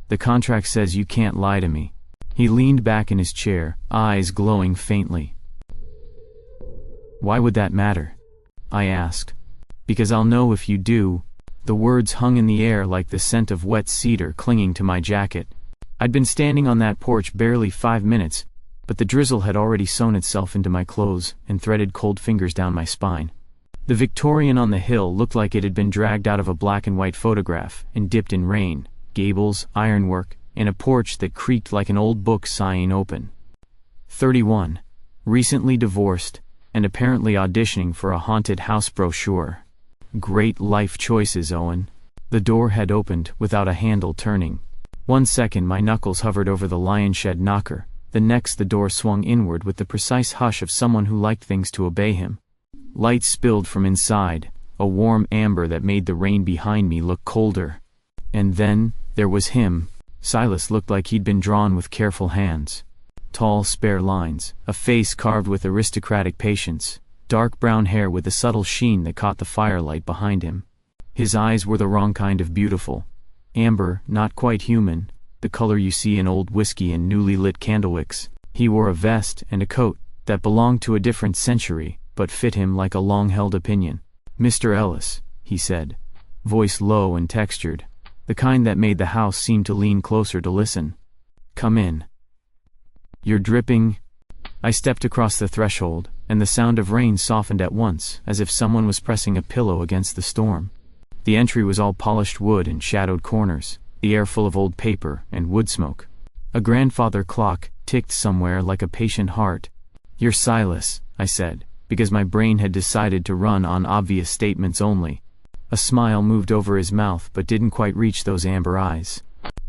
The contract says you can't lie to me." He leaned back in his chair, eyes glowing faintly. "Why would that matter?" I asked. "Because I'll know if you do." The words hung in the air like the scent of wet cedar clinging to my jacket. I'd been standing on that porch barely 5 minutes, but the drizzle had already sewn itself into my clothes and threaded cold fingers down my spine. The Victorian on the hill looked like it had been dragged out of a black and white photograph and dipped in rain, gables, ironwork, and a porch that creaked like an old book sighing open. 31. Recently divorced, and apparently auditioning for a haunted house brochure. Great life choices, Owen. The door had opened without a handle turning. 1 second my knuckles hovered over the lion shed knocker, the next the door swung inward with the precise hush of someone who liked things to obey him. Light spilled from inside, a warm amber that made the rain behind me look colder. And then, there was him. Silas looked like he'd been drawn with careful hands. Tall, spare lines, a face carved with aristocratic patience, dark brown hair with a subtle sheen that caught the firelight behind him. His eyes were the wrong kind of beautiful. Amber, not quite human, the color you see in old whiskey and newly lit candlewicks. He wore a vest and a coat that belonged to a different century, but fit him like a long-held opinion. "Mr. Ellis," he said, voice low and textured, the kind that made the house seem to lean closer to listen. "Come in. You're dripping." I stepped across the threshold, and the sound of rain softened at once, as if someone was pressing a pillow against the storm. The entry was all polished wood and shadowed corners, the air full of old paper and wood smoke. A grandfather clock ticked somewhere like a patient heart. "You're Silas," I said, because my brain had decided to run on obvious statements only. A smile moved over his mouth but didn't quite reach those amber eyes.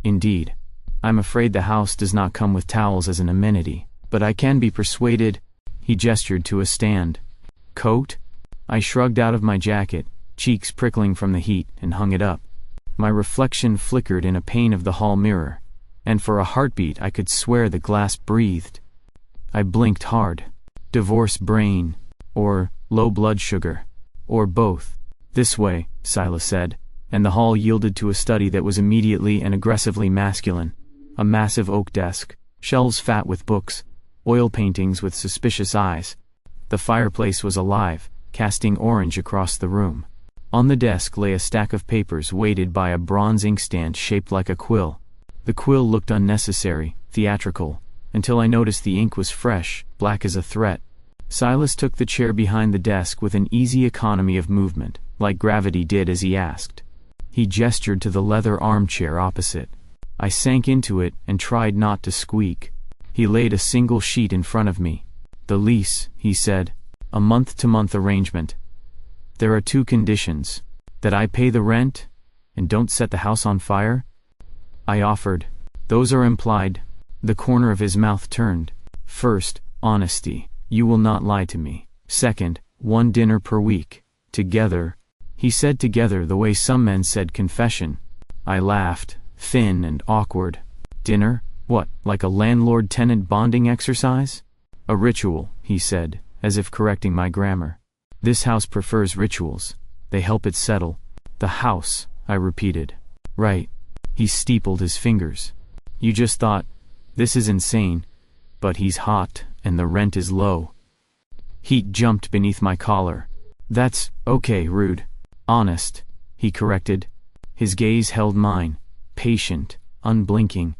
"Indeed. I'm afraid the house does not come with towels as an amenity, but I can be persuaded." He gestured to a stand. "Coat?" I shrugged out of my jacket, cheeks prickling from the heat, and hung it up. My reflection flickered in a pane of the hall mirror, and for a heartbeat I could swear the glass breathed. I blinked hard. Divorce brain, or low blood sugar, or both. "This way," Silas said, and the hall yielded to a study that was immediately and aggressively masculine. A massive oak desk, shelves fat with books, oil paintings with suspicious eyes. The fireplace was alive, casting orange across the room. On the desk lay a stack of papers weighted by a bronze inkstand shaped like a quill. The quill looked unnecessary, theatrical, until I noticed the ink was fresh, black as a threat. Silas took the chair behind the desk with an easy economy of movement, like gravity did as he asked. He gestured to the leather armchair opposite. I sank into it and tried not to squeak. He laid a single sheet in front of me. "The lease," he said. "A month-to-month arrangement. There are 2 conditions. That I pay the rent, and don't set the house on fire." I offered. "Those are implied." The corner of his mouth turned. "First, honesty. You will not lie to me. Second, 1 dinner per week. Together." He said together the way some men said confession. I laughed, thin and awkward. "Dinner? What, like a landlord-tenant bonding exercise?" "A ritual," he said, as if correcting my grammar. "This house prefers rituals. They help it settle." "The house," I repeated. "Right." He steepled his fingers. "You just thought, this is insane. But he's hot, and the rent is low." Heat jumped beneath my collar. "That's okay, rude. Honest," he corrected. His gaze held mine, patient, unblinking,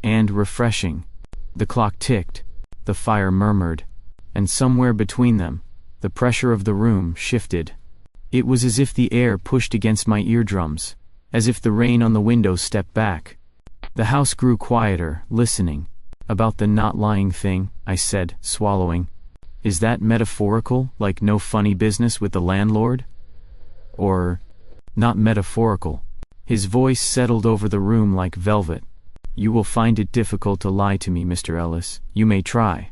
and refreshing. The clock ticked, the fire murmured, and somewhere between them, the pressure of the room shifted. It was as if the air pushed against my eardrums, as if the rain on the windows stepped back. The house grew quieter, listening. "About the not lying thing," I said, swallowing. "Is that metaphorical, like no funny business with the landlord? Or not metaphorical?" His voice settled over the room like velvet. "You will find it difficult to lie to me, Mr. Ellis. You may try.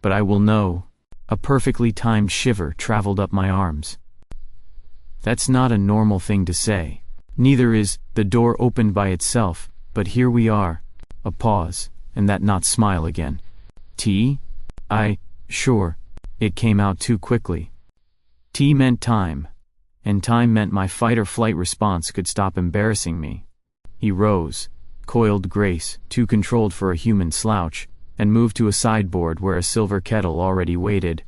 But I will know." A perfectly timed shiver traveled up my arms. That's not a normal thing to say. Neither is, "The door opened by itself, but here we are." A pause, and that not smile again. "Tea?" Sure." It came out too quickly. Tea meant time, and time meant my fight-or-flight response could stop embarrassing me. He rose, coiled grace, too controlled for a human slouch, and moved to a sideboard where a silver kettle already waited.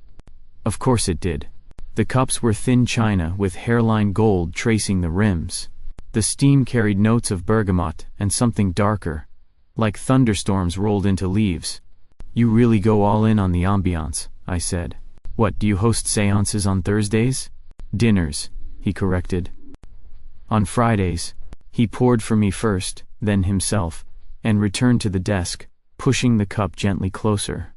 Of course it did. The cups were thin china with hairline gold tracing the rims. The steam carried notes of bergamot and something darker, like thunderstorms rolled into leaves. "You really go all in on the ambiance," I said. "What, do you host seances on Thursdays?" "Dinners," he corrected. On Fridays. He poured for me first, then himself, and returned to the desk, pushing the cup gently closer.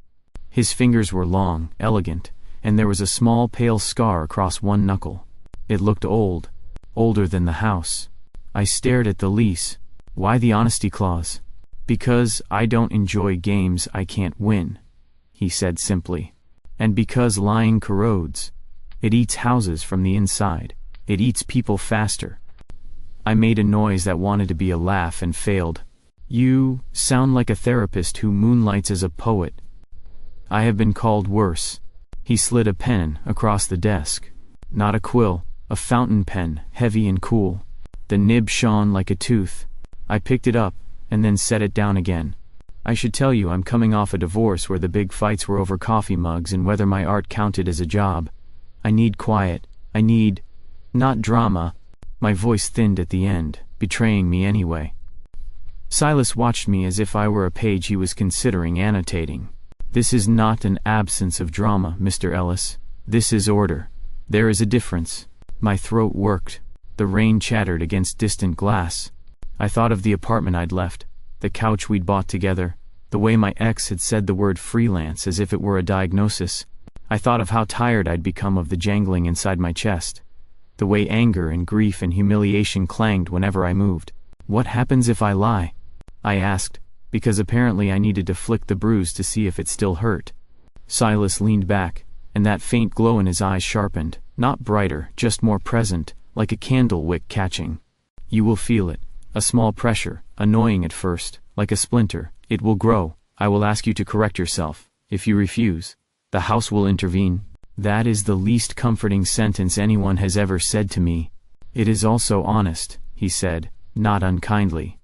His fingers were long, elegant, and there was a small pale scar across one knuckle. It looked old, older than the house. I stared at the lease. Why the honesty clause? "Because I don't enjoy games I can't win," he said simply. "And because lying corrodes. It eats houses from the inside. It eats people faster." I made a noise that wanted to be a laugh and failed. "You sound like a therapist who moonlights as a poet." "I have been called worse." He slid a pen across the desk. Not a quill, a fountain pen, heavy and cool. The nib shone like a tooth. I picked it up, and then set it down again. "I should tell you I'm coming off a divorce where the big fights were over coffee mugs and whether my art counted as a job. I need quiet. I need... not drama." My voice thinned at the end, betraying me anyway. Silas watched me as if I were a page he was considering annotating. "This is not an absence of drama, Mr. Ellis. This is order. There is a difference." My throat worked. The rain chattered against distant glass. I thought of the apartment I'd left, the couch we'd bought together, the way my ex had said the word freelance as if it were a diagnosis. I thought of how tired I'd become of the jangling inside my chest, the way anger and grief and humiliation clanged whenever I moved. "What happens if I lie?" I asked, because apparently I needed to flick the bruise to see if it still hurt. Silas leaned back, and that faint glow in his eyes sharpened, not brighter, just more present, like a candle wick catching. "You will feel it. A small pressure, annoying at first, like a splinter. It will grow. I will ask you to correct yourself. If you refuse, the house will intervene." That is the least comforting sentence anyone has ever said to me. "It is also honest," he said, not unkindly.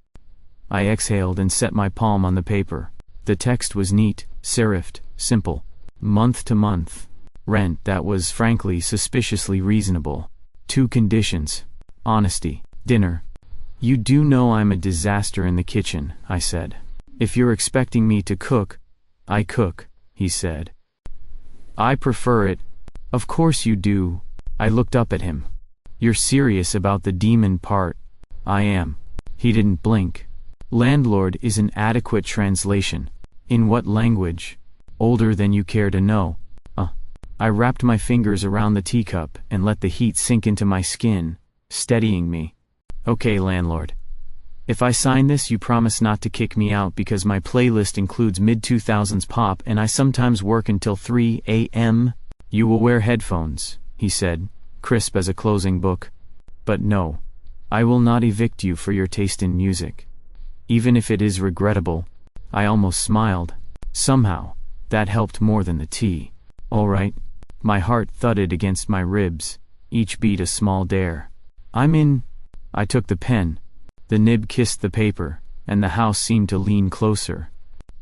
I exhaled and set my palm on the paper. The text was neat, serifed, simple. Month to month. Rent that was frankly suspiciously reasonable. 2 conditions. Honesty. Dinner. "You do know I'm a disaster in the kitchen," I said. "If you're expecting me to cook, I cook," he said. "I prefer it." "Of course you do." I looked up at him. "You're serious about the demon part." "I am." He didn't blink. "Landlord is an adequate translation." "In what language?" "Older than you care to know." I wrapped my fingers around the teacup and let the heat sink into my skin, steadying me. "Okay, landlord. If I sign this, you promise not to kick me out because my playlist includes mid-2000s pop and I sometimes work until 3 a.m.? "You will wear headphones," he said, crisp as a closing book. "But no, I will not evict you for your taste in music. Even if it is regrettable." I almost smiled. Somehow, that helped more than the tea. "All right." My heart thudded against my ribs, each beat a small dare. "I'm in." I took the pen. The nib kissed the paper, and the house seemed to lean closer.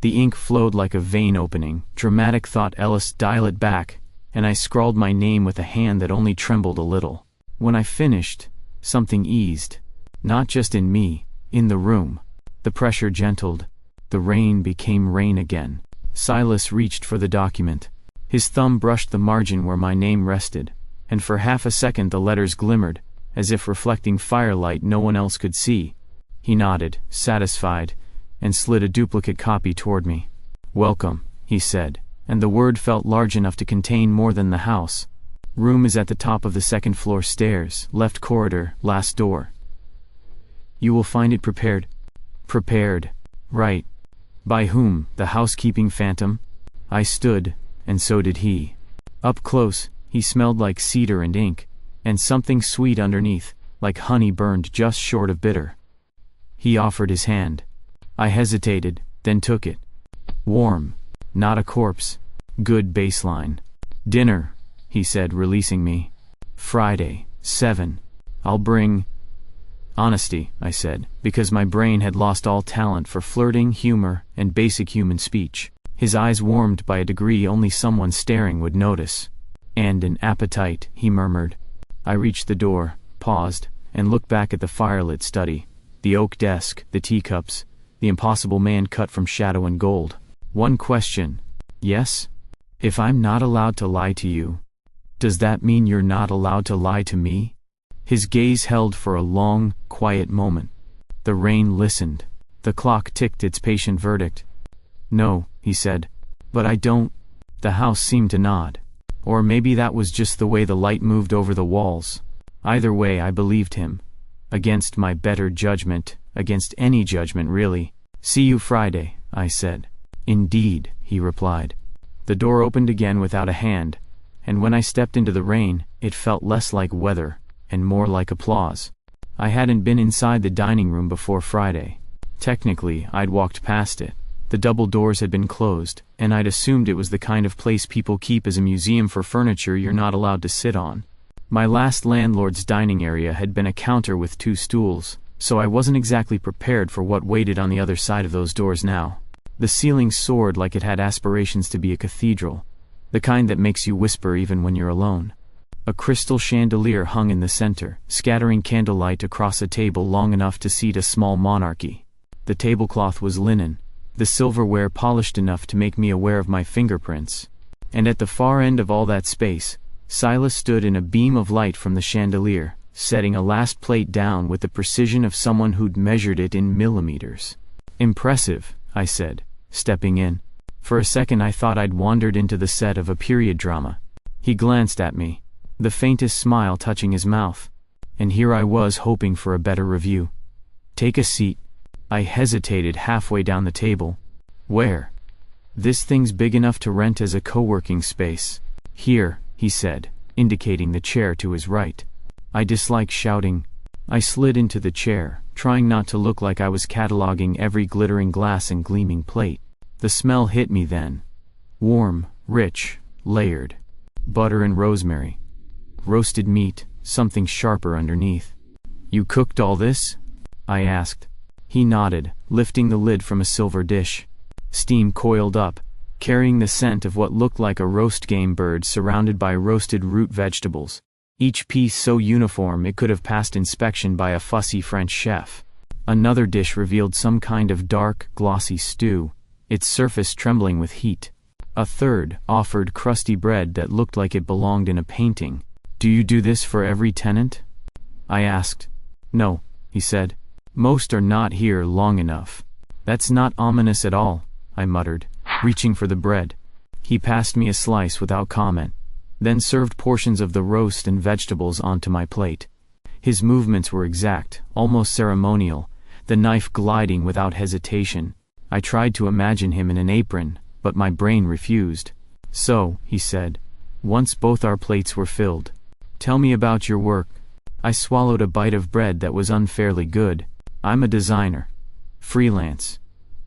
The ink flowed like a vein opening. Dramatic, thought Ellis, "dial it back," and I scrawled my name with a hand that only trembled a little. When I finished, something eased. Not just in me, in the room. The pressure gentled. The rain became rain again. Silas reached for the document. His thumb brushed the margin where my name rested, and for half a second the letters glimmered, as if reflecting firelight no one else could see. He nodded, satisfied, and slid a duplicate copy toward me. "Welcome," he said, and the word felt large enough to contain more than the house. "Room is at the top of the second floor stairs, left corridor, last door. You will find it prepared." Prepared. Right. By whom? The housekeeping phantom? I stood, and so did he. Up close, he smelled like cedar and ink, and something sweet underneath, like honey burned just short of bitter. He offered his hand. I hesitated, then took it. Warm. Not a corpse. Good baseline. "Dinner," he said, releasing me. "Friday, 7. I'll bring..." Honesty, I said, because my brain had lost all talent for flirting, humor, and basic human speech. His eyes warmed by a degree only someone staring would notice. And an appetite, he murmured. I reached the door, paused, and looked back at the firelit study, the oak desk, the teacups, the impossible man cut from shadow and gold. One question. Yes? If I'm not allowed to lie to you, does that mean you're not allowed to lie to me? His gaze held for a long, quiet moment. The rain listened. The clock ticked its patient verdict. No, he said. But I don't. The house seemed to nod. Or maybe that was just the way the light moved over the walls. Either way, I believed him. Against my better judgment, against any judgment really. See you Friday, I said. Indeed, he replied. The door opened again without a hand, and when I stepped into the rain, it felt less like weather, and more like applause. I hadn't been inside the dining room before Friday. Technically, I'd walked past it. The double doors had been closed, and I'd assumed it was the kind of place people keep as a museum for furniture you're not allowed to sit on. My last landlord's dining area had been a counter with 2 stools, so I wasn't exactly prepared for what waited on the other side of those doors now. The ceiling soared like it had aspirations to be a cathedral, the kind that makes you whisper even when you're alone. A crystal chandelier hung in the center, scattering candlelight across a table long enough to seat a small monarchy. The tablecloth was linen, the silverware polished enough to make me aware of my fingerprints. And at the far end of all that space, Silas stood in a beam of light from the chandelier, setting a last plate down with the precision of someone who'd measured it in millimeters. Impressive, I said, stepping in. For a second I thought I'd wandered into the set of a period drama. He glanced at me, the faintest smile touching his mouth. And here I was hoping for a better review. Take a seat. I hesitated halfway down the table. Where? This thing's big enough to rent as a co-working space. Here, he said, indicating the chair to his right. I dislike shouting. I slid into the chair, trying not to look like I was cataloging every glittering glass and gleaming plate. The smell hit me then. Warm, rich, layered. Butter and rosemary. Roasted meat, something sharper underneath. You cooked all this? I asked. He nodded, lifting the lid from a silver dish. Steam coiled up, carrying the scent of what looked like a roast game bird surrounded by roasted root vegetables. Each piece so uniform it could have passed inspection by a fussy French chef. Another dish revealed some kind of dark, glossy stew, its surface trembling with heat. A third offered crusty bread that looked like it belonged in a painting. Do you do this for every tenant? I asked. No, he said. Most are not here long enough. That's not ominous at all, I muttered, reaching for the bread. He passed me a slice without comment, then served portions of the roast and vegetables onto my plate. His movements were exact, almost ceremonial, the knife gliding without hesitation. I tried to imagine him in an apron, but my brain refused. So, he said, once both our plates were filled, tell me about your work. I swallowed a bite of bread that was unfairly good. I'm a designer. Freelance.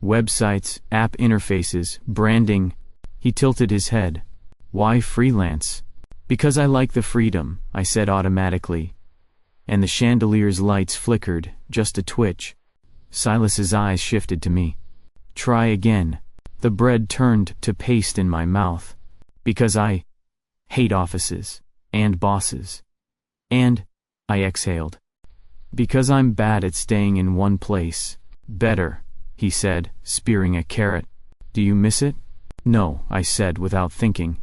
Websites, app interfaces, branding. He tilted his head. Why freelance? Because I like the freedom, I said automatically. And the chandelier's lights flickered, just a twitch. Silas's eyes shifted to me. Try again. The bread turned to paste in my mouth. Because I hate offices. And bosses. And, I exhaled. Because I'm bad at staying in one place. Better, he said, spearing a carrot. Do you miss it? No, I said without thinking.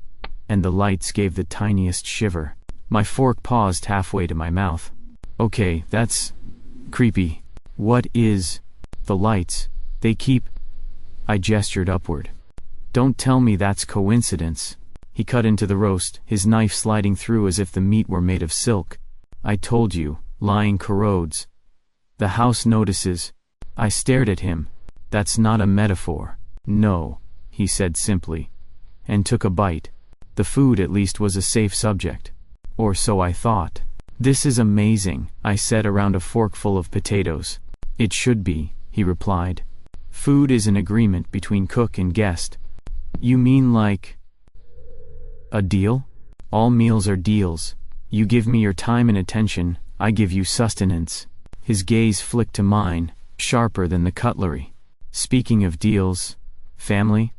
And the lights gave the tiniest shiver. My fork paused halfway to my mouth. Okay, that's creepy. What is the lights? They keep... I gestured upward. Don't tell me that's coincidence. He cut into the roast, his knife sliding through as if the meat were made of silk. I told you, lying corrodes. The house notices. I stared at him. That's not a metaphor. No, he said simply. And took a bite. The food at least was a safe subject. Or so I thought. This is amazing, I said around a forkful of potatoes. It should be, he replied. Food is an agreement between cook and guest. You mean like... a deal? All meals are deals. You give me your time and attention, I give you sustenance. His gaze flicked to mine, sharper than the cutlery. Speaking of deals, family?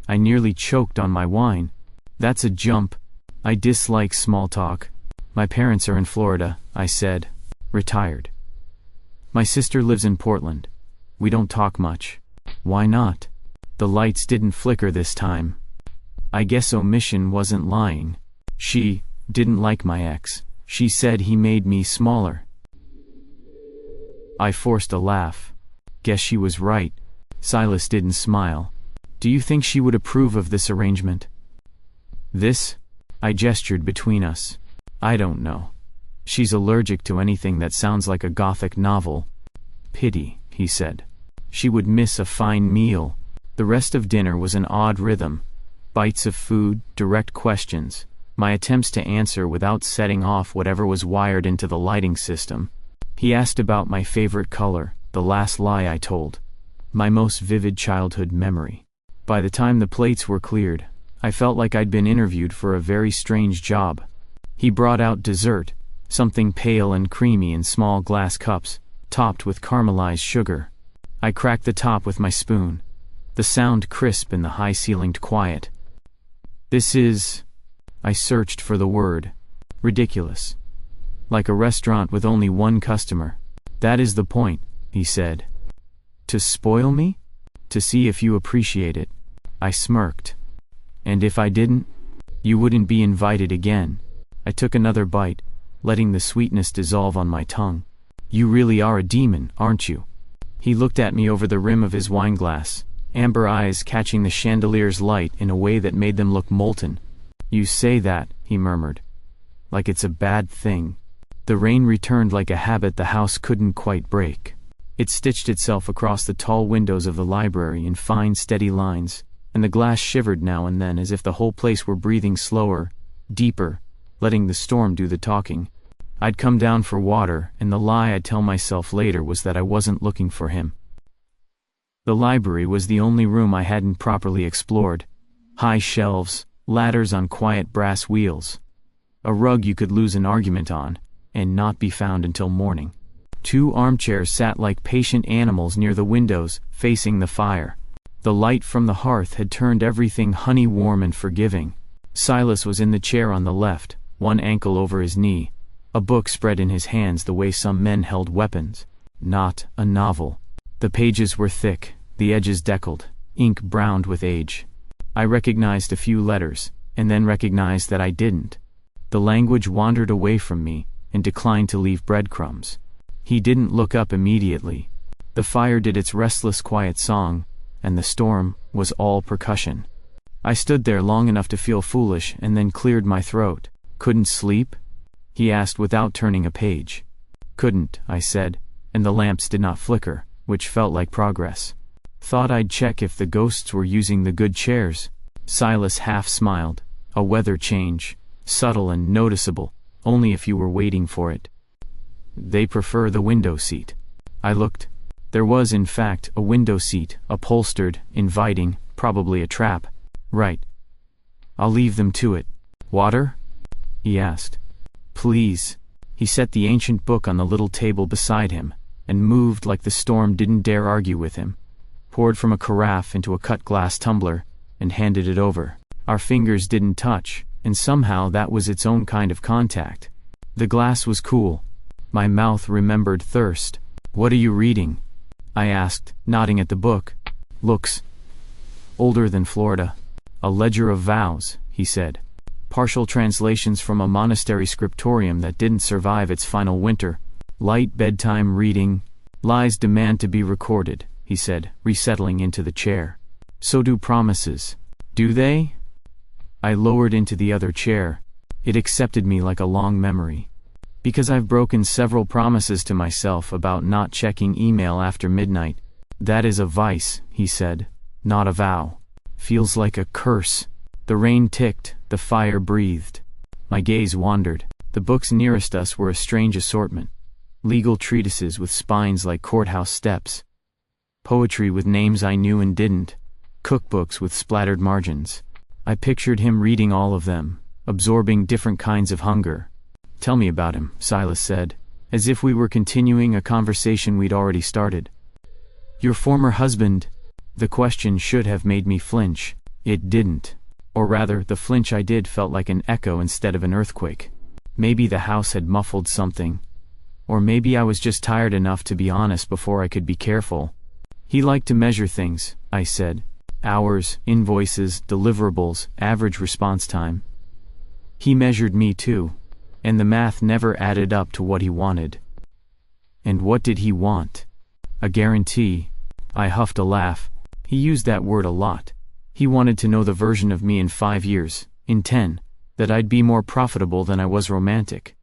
I nearly choked on my wine. That's a jump. I dislike small talk. My parents are in Florida, I said. Retired. My sister lives in Portland. We don't talk much. Why not? The lights didn't flicker this time. I guess omission wasn't lying. She didn't like my ex. She said he made me smaller. I forced a laugh. Guess she was right. Silas didn't smile. Do you think she would approve of this arrangement? This? I gestured between us. I don't know. She's allergic to anything that sounds like a gothic novel. Pity, he said. She would miss a fine meal. The rest of dinner was an odd rhythm. Bites of food, direct questions, my attempts to answer without setting off whatever was wired into the lighting system. He asked about my favorite color, the last lie I told. My most vivid childhood memory. By the time the plates were cleared, I felt like I'd been interviewed for a very strange job. He brought out dessert, something pale and creamy in small glass cups, topped with caramelized sugar. I cracked the top with my spoon, the sound crisp in the high-ceilinged quiet. This is... I searched for the word. Ridiculous. Like a restaurant with only one customer. That is the point, he said. To spoil me? To see if you appreciate it. I smirked. And if I didn't? You wouldn't be invited again. I took another bite, letting the sweetness dissolve on my tongue. You really are a demon, aren't you? He looked at me over the rim of his wineglass, amber eyes catching the chandelier's light in a way that made them look molten. You say that, he murmured. Like it's a bad thing. The rain returned like a habit the house couldn't quite break. It stitched itself across the tall windows of the library in fine, steady lines, and the glass shivered now and then as if the whole place were breathing slower, deeper, letting the storm do the talking. I'd come down for water, and the lie I'd tell myself later was that I wasn't looking for him. The library was the only room I hadn't properly explored. High shelves, ladders on quiet brass wheels. A rug you could lose an argument on, and not be found until morning. 2 armchairs sat like patient animals near the windows, facing the fire. The light from the hearth had turned everything honey-warm and forgiving. Silas was in the chair on the left, one ankle over his knee, a book spread in his hands the way some men held weapons. Not a novel. The pages were thick, the edges deckled, ink browned with age. I recognized a few letters, and then recognized that I didn't. The language wandered away from me, and declined to leave breadcrumbs. He didn't look up immediately. The fire did its restless quiet song, and the storm was all percussion. I stood there long enough to feel foolish and then cleared my throat. Couldn't sleep? He asked without turning a page. Couldn't, I said, and the lamps did not flicker, which felt like progress. Thought I'd check if the ghosts were using the good chairs. Silas half smiled. A weather change, subtle and noticeable, only if you were waiting for it. They prefer the window seat. I looked. There was, in fact, a window seat, upholstered, inviting, probably a trap. Right. I'll leave them to it. Water? He asked. Please. He set the ancient book on the little table beside him, and moved like the storm didn't dare argue with him. Poured from a carafe into a cut glass tumbler, and handed it over. Our fingers didn't touch, and somehow that was its own kind of contact. The glass was cool. My mouth remembered thirst. What are you reading? I asked, nodding at the book. Looks older than Florida. A ledger of vows, he said. Partial translations from a monastery scriptorium that didn't survive its final winter. Light bedtime reading. Lies demand to be recorded, he said, resettling into the chair. So do promises. Do they? I lowered into the other chair. It accepted me like a long memory. Because I've broken several promises to myself about not checking email after midnight. That is a vice, he said, not a vow. Feels like a curse. The rain ticked, the fire breathed. My gaze wandered. The books nearest us were a strange assortment. Legal treatises with spines like courthouse steps. Poetry with names I knew and didn't. Cookbooks with splattered margins. I pictured him reading all of them, absorbing different kinds of hunger. Tell me about him, Silas said, as if we were continuing a conversation we'd already started. Your former husband? The question should have made me flinch. It didn't. Or rather, the flinch I did felt like an echo instead of an earthquake. Maybe the house had muffled something. Or maybe I was just tired enough to be honest before I could be careful. He liked to measure things, I said. Hours, invoices, deliverables, average response time. He measured me too. And the math never added up to what he wanted. And what did he want? A guarantee. I huffed a laugh. He used that word a lot. He wanted to know the version of me in 5 years, in 10, that I'd be more profitable than I was romantic.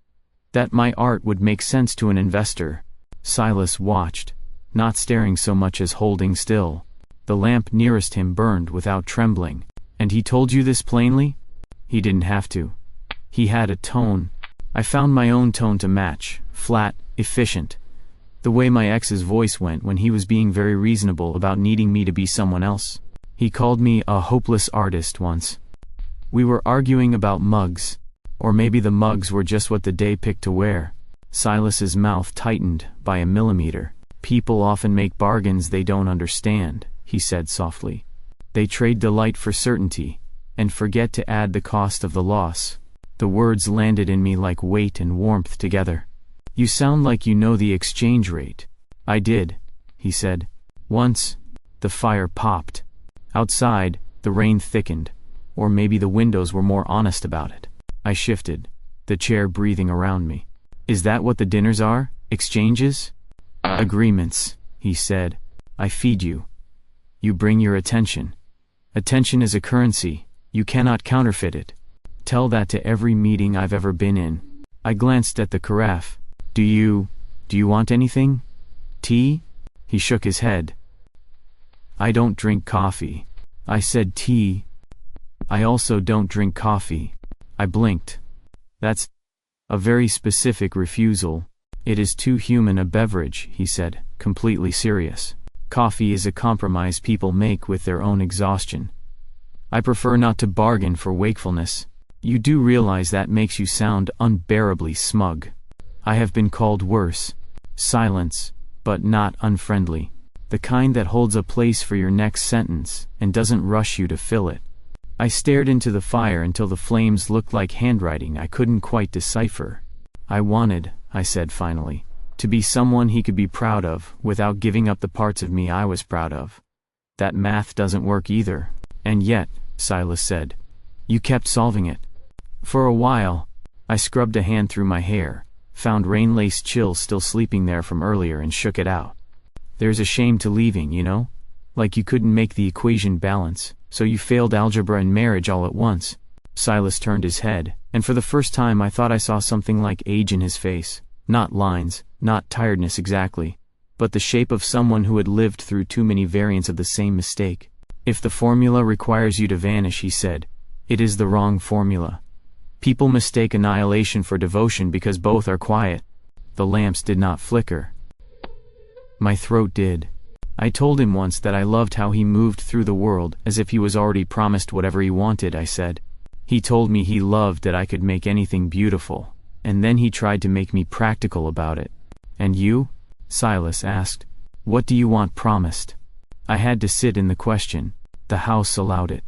That my art would make sense to an investor. Silas watched, not staring so much as holding still. The lamp nearest him burned without trembling. And he told you this plainly? He didn't have to. He had a tone. I found my own tone to match, flat, efficient. The way my ex's voice went when he was being very reasonable about needing me to be someone else. He called me a hopeless artist once. We were arguing about mugs. Or maybe the mugs were just what the day picked to wear. Silas's mouth tightened by a millimeter. People often make bargains they don't understand, he said softly. They trade delight for certainty, and forget to add the cost of the loss. The words landed in me like weight and warmth together. You sound like you know the exchange rate. I did, he said. Once. The fire popped. Outside, the rain thickened. Or maybe the windows were more honest about it. I shifted, the chair breathing around me. Is that what the dinners are? Exchanges? Agreements, he said. I feed you. You bring your attention. Attention is a currency. You cannot counterfeit it. Tell that to every meeting I've ever been in. I glanced at the carafe. Do you want anything? Tea? He shook his head. I don't drink coffee. I said tea. I also don't drink coffee. I blinked. That's a very specific refusal. It is too human a beverage, he said, completely serious. Coffee is a compromise people make with their own exhaustion. I prefer not to bargain for wakefulness. You do realize that makes you sound unbearably smug. I have been called worse. Silence, but not unfriendly. The kind that holds a place for your next sentence and doesn't rush you to fill it. I stared into the fire until the flames looked like handwriting I couldn't quite decipher. I wanted, I said finally, to be someone he could be proud of without giving up the parts of me I was proud of. That math doesn't work either. And yet, Silas said, you kept solving it. For a while. I scrubbed a hand through my hair, found rain-laced chills still sleeping there from earlier and shook it out. There's a shame to leaving, you know? Like you couldn't make the equation balance, so you failed algebra and marriage all at once. Silas turned his head, and for the first time I thought I saw something like age in his face. Not lines, not tiredness exactly, but the shape of someone who had lived through too many variants of the same mistake. If the formula requires you to vanish, he said, it is the wrong formula. People mistake annihilation for devotion because both are quiet. The lamps did not flicker. My throat did. I told him once that I loved how he moved through the world as if he was already promised whatever he wanted, I said. He told me he loved that I could make anything beautiful, and then he tried to make me practical about it. And you? Silas asked. What do you want promised? I had to sit in the question. The house allowed it.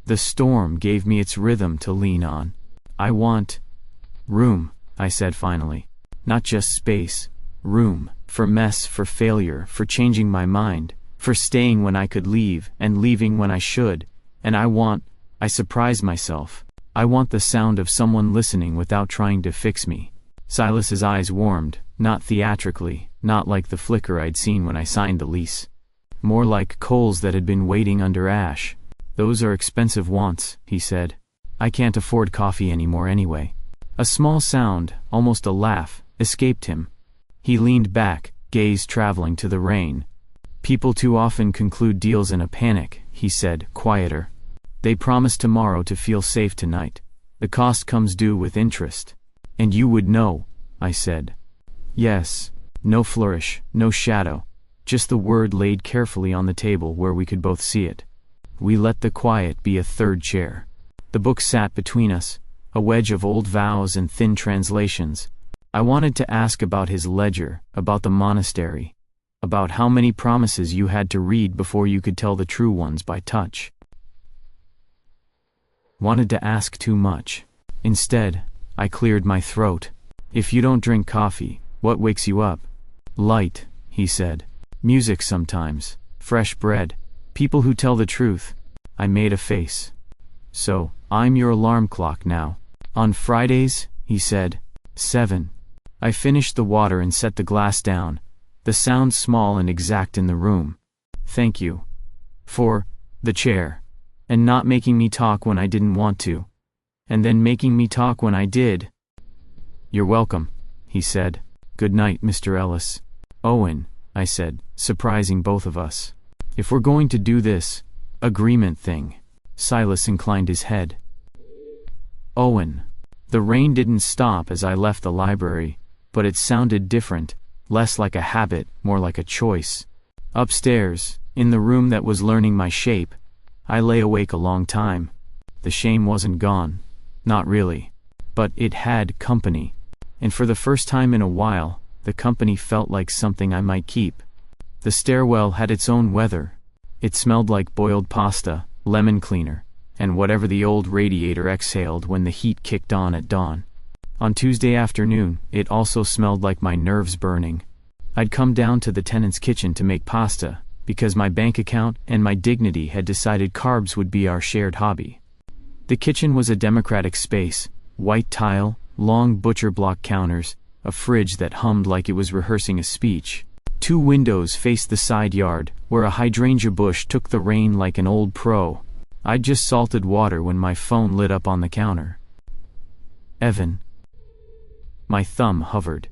The storm gave me its rhythm to lean on. I want room, I said finally. Not just space. Room. For mess, for failure, for changing my mind, for staying when I could leave and leaving when I should. And I surprised myself. I want the sound of someone listening without trying to fix me. Silas's eyes warmed, not theatrically, not like the flicker I'd seen when I signed the lease. More like coals that had been waiting under ash. Those are expensive wants, he said. I can't afford coffee anymore anyway. A small sound, almost a laugh, escaped him. He leaned back, gaze traveling to the rain. People too often conclude deals in a panic, he said, quieter. They promise tomorrow to feel safe tonight. The cost comes due with interest. And you would know, I said. Yes. No flourish, no shadow. Just the word laid carefully on the table where we could both see it. We let the quiet be a third chair. The book sat between us, a wedge of old vows and thin translations. I wanted to ask about his ledger, about the monastery, about how many promises you had to read before you could tell the true ones by touch. Wanted to ask too much. Instead, I cleared my throat. If you don't drink coffee, what wakes you up? Light, he said. Music sometimes. Fresh bread. People who tell the truth. I made a face. So, I'm your alarm clock now. On Fridays, he said. 7. I finished the water and set the glass down, the sound small and exact in the room. Thank you. For the chair. And not making me talk when I didn't want to. And then making me talk when I did. You're welcome, he said. Good night, Mr. Ellis. Owen, I said, surprising both of us. If we're going to do this agreement thing. Silas inclined his head. Owen. The rain didn't stop as I left the library, but it sounded different, less like a habit, more like a choice. Upstairs, in the room that was learning my shape, I lay awake a long time. The shame wasn't gone. Not really. But it had company. And for the first time in a while, the company felt like something I might keep. The stairwell had its own weather. It smelled like boiled pasta, lemon cleaner, and whatever the old radiator exhaled when the heat kicked on at dawn. On Tuesday afternoon, it also smelled like my nerves burning. I'd come down to the tenant's kitchen to make pasta, because my bank account and my dignity had decided carbs would be our shared hobby. The kitchen was a democratic space, white tile, long butcher block counters, a fridge that hummed like it was rehearsing a speech. 2 windows faced the side yard, where a hydrangea bush took the rain like an old pro. I'd just salted water when my phone lit up on the counter. Evan. My thumb hovered.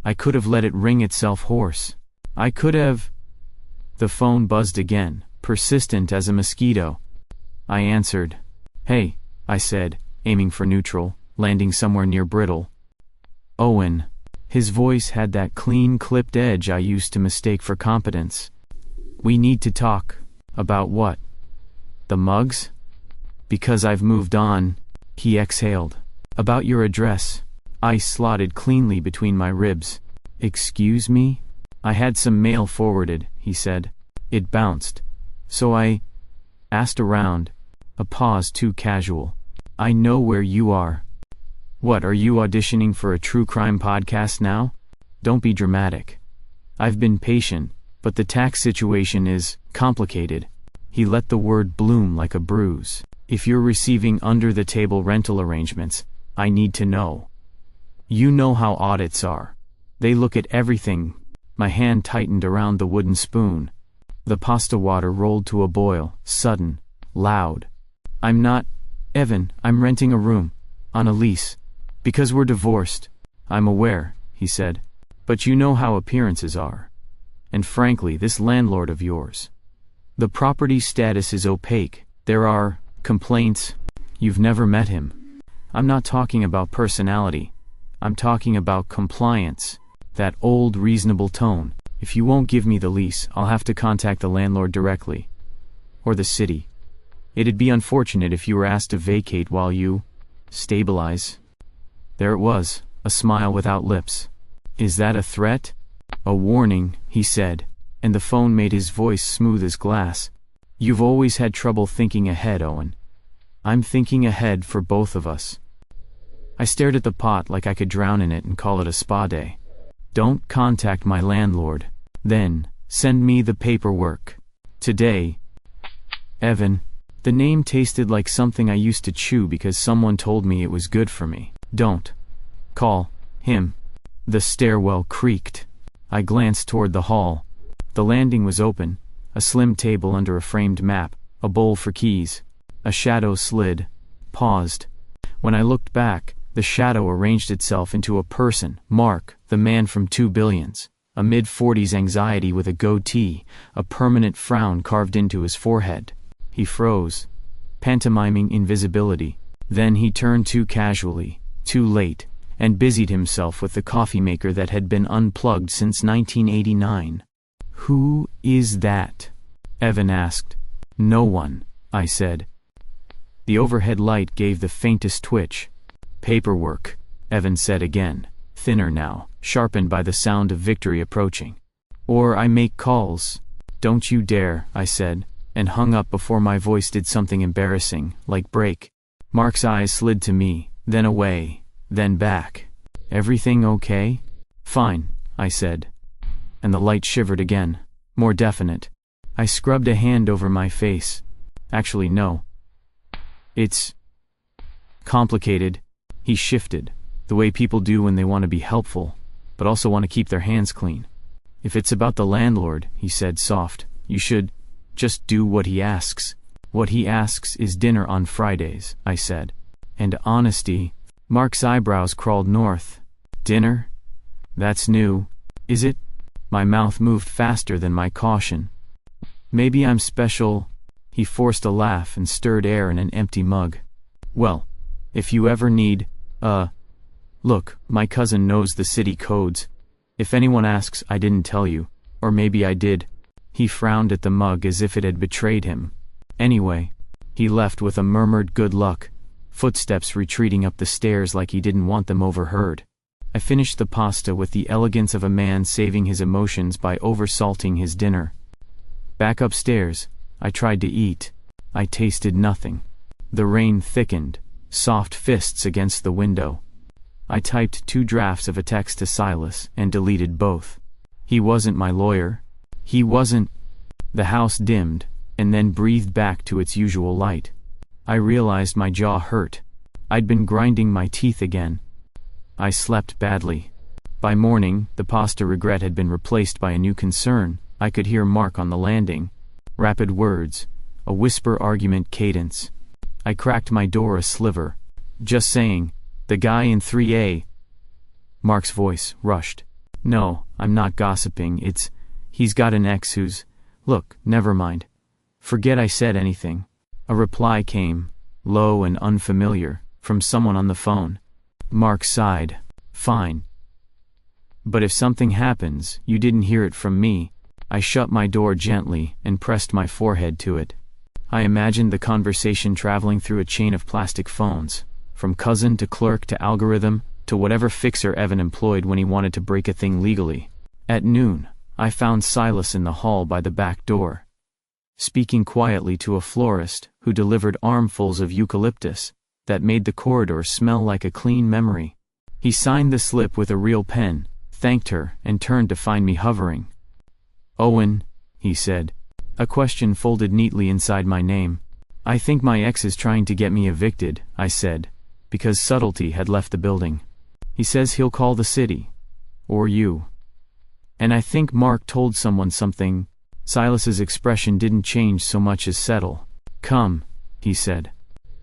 I could have let it ring itself hoarse. I could have. The phone buzzed again, persistent as a mosquito. I answered. Hey, I said, aiming for neutral, landing somewhere near brittle. Owen. His voice had that clean, clipped edge I used to mistake for competence. We need to talk. About what? The mugs? Because I've moved on, he exhaled. About your address. Ice slotted cleanly between my ribs. Excuse me? I had some mail forwarded, he said. It bounced. So I asked around. A pause too casual. I know where you are. What, are you auditioning for a true crime podcast now? Don't be dramatic. I've been patient, but the tax situation is complicated. He let the word bloom like a bruise. If you're receiving under-the-table rental arrangements, I need to know. You know how audits are. They look at everything. My hand tightened around the wooden spoon. The pasta water rolled to a boil, sudden, loud. I'm not, Evan, I'm renting a room. On a lease. Because we're divorced. I'm aware, he said. But you know how appearances are. And frankly, this landlord of yours. The property status is opaque. There are complaints. You've never met him. I'm not talking about personality. I'm talking about compliance. That old reasonable tone. If you won't give me the lease, I'll have to contact the landlord directly. Or the city. It'd be unfortunate if you were asked to vacate while you stabilize. There it was, a smile without lips. Is that a threat? A warning, he said, and the phone made his voice smooth as glass. You've always had trouble thinking ahead, Owen. I'm thinking ahead for both of us. I stared at the pot like I could drown in it and call it a spa day. Don't contact my landlord. Then, send me the paperwork. Today. Evan. The name tasted like something I used to chew because someone told me it was good for me. Don't call him. The stairwell creaked. I glanced toward the hall. The landing was open, a slim table under a framed map, a bowl for keys. A shadow slid, paused. When I looked back, the shadow arranged itself into a person, Mark, the man from 2 Billions, a mid-40s anxiety with a goatee, a permanent frown carved into his forehead. He froze, pantomiming invisibility. Then he turned too casually, too late, and busied himself with the coffee maker that had been unplugged since 1989. Who is that? Evan asked. No one, I said. The overhead light gave the faintest twitch. Paperwork, Evan said again, thinner now, sharpened by the sound of victory approaching. Or I make calls. Don't you dare, I said, and hung up before my voice did something embarrassing, like break. Mark's eyes slid to me, then away, then back. Everything okay? Fine, I said. And the light shivered again, more definite. I scrubbed a hand over my face. Actually, no. It's complicated. He shifted, the way people do when they want to be helpful, but also want to keep their hands clean. If it's about the landlord, he said soft, you should just do what he asks. What he asks is dinner on Fridays, I said. And honesty. Mark's eyebrows crawled north. Dinner? That's new. Is it? My mouth moved faster than my caution. Maybe I'm special. He forced a laugh and stirred air in an empty mug. Well, if you ever need, look, my cousin knows the city codes. If anyone asks, I didn't tell you, or maybe I did. He frowned at the mug as if it had betrayed him. Anyway, he left with a murmured good luck, footsteps retreating up the stairs like he didn't want them overheard. I finished the pasta with the elegance of a man saving his emotions by oversalting his dinner. Back upstairs, I tried to eat. I tasted nothing. The rain thickened, soft fists against the window. I typed 2 drafts of a text to Silas and deleted both. He wasn't my lawyer. He wasn't. The house dimmed, and then breathed back to its usual light. I realized my jaw hurt. I'd been grinding my teeth again. I slept badly. By morning, the pasta regret had been replaced by a new concern. I could hear Mark on the landing. Rapid words, a whisper argument cadence. I cracked my door a sliver. Just saying, the guy in 3A. Mark's voice rushed. No, I'm not gossiping, he's got an ex who's, look, never mind. Forget I said anything. A reply came, low and unfamiliar, from someone on the phone. Mark sighed. Fine. But if something happens, you didn't hear it from me. I shut my door gently and pressed my forehead to it. I imagined the conversation traveling through a chain of plastic phones, from cousin to clerk to algorithm, to whatever fixer Evan employed when he wanted to break a thing legally. At noon, I found Silas in the hall by the back door, speaking quietly to a florist who delivered armfuls of eucalyptus that made the corridor smell like a clean memory. He signed the slip with a real pen, thanked her, and turned to find me hovering. Owen, he said, a question folded neatly inside my name. I think my ex is trying to get me evicted, I said, because subtlety had left the building. He says he'll call the city. Or you. And I think Mark told someone something. Silas's expression didn't change so much as settle. Come, he said.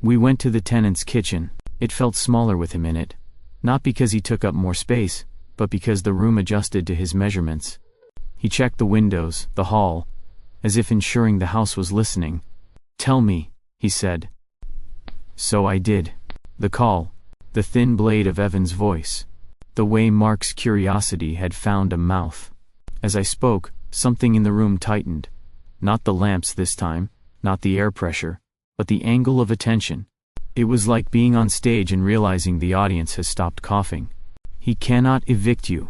We went to the tenant's kitchen. It felt smaller with him in it. Not because he took up more space, but because the room adjusted to his measurements. He checked the windows, the hall, as if ensuring the house was listening. Tell me, he said. So I did. The call, the thin blade of Evan's voice, the way Mark's curiosity had found a mouth. As I spoke, something in the room tightened. Not the lamps this time, not the air pressure, but the angle of attention. It was like being on stage and realizing the audience has stopped coughing. He cannot evict you,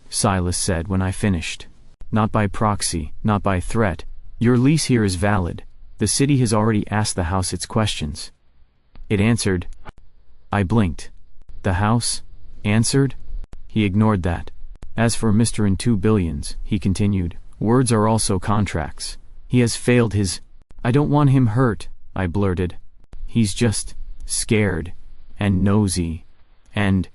Silas said when I finished. Not by proxy, not by threat. Your lease here is valid. The city has already asked the house its questions. It answered. I blinked. The house? Answered? He ignored that. As for Mr. and 2 billions, he continued, words are also contracts. He has failed his. I don't want him hurt, I blurted. He's just scared and nosy and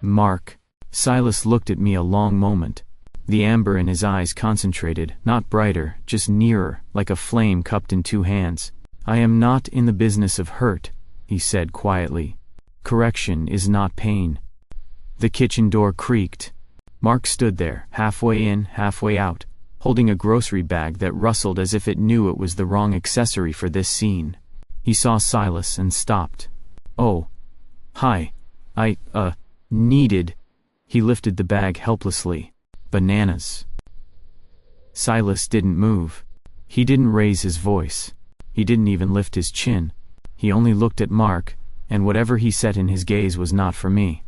Mark. Silas looked at me a long moment. The amber in his eyes concentrated, not brighter, just nearer, like a flame cupped in 2 hands. I am not in the business of hurt, he said quietly. Correction is not pain. The kitchen door creaked. Mark stood there, halfway in, halfway out, holding a grocery bag that rustled as if it knew it was the wrong accessory for this scene. He saw Silas and stopped. Oh. Hi. I, needed. He lifted the bag helplessly. Bananas. Silas didn't move. He didn't raise his voice. He didn't even lift his chin. He only looked at Mark, and whatever he set in his gaze was not for me.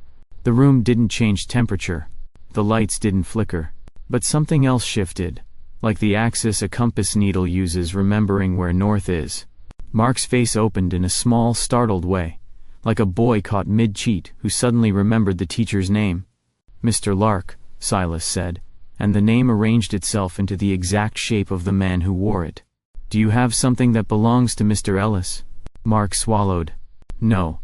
The room didn't change temperature. The lights didn't flicker. But something else shifted, like the axis a compass needle uses remembering where north is. Mark's face opened in a small, startled way, like a boy caught mid-cheat who suddenly remembered the teacher's name. "Mr. Lark," Silas said, and the name arranged itself into the exact shape of the man who wore it. "Do you have something that belongs to Mr. Ellis?" Mark swallowed. "No.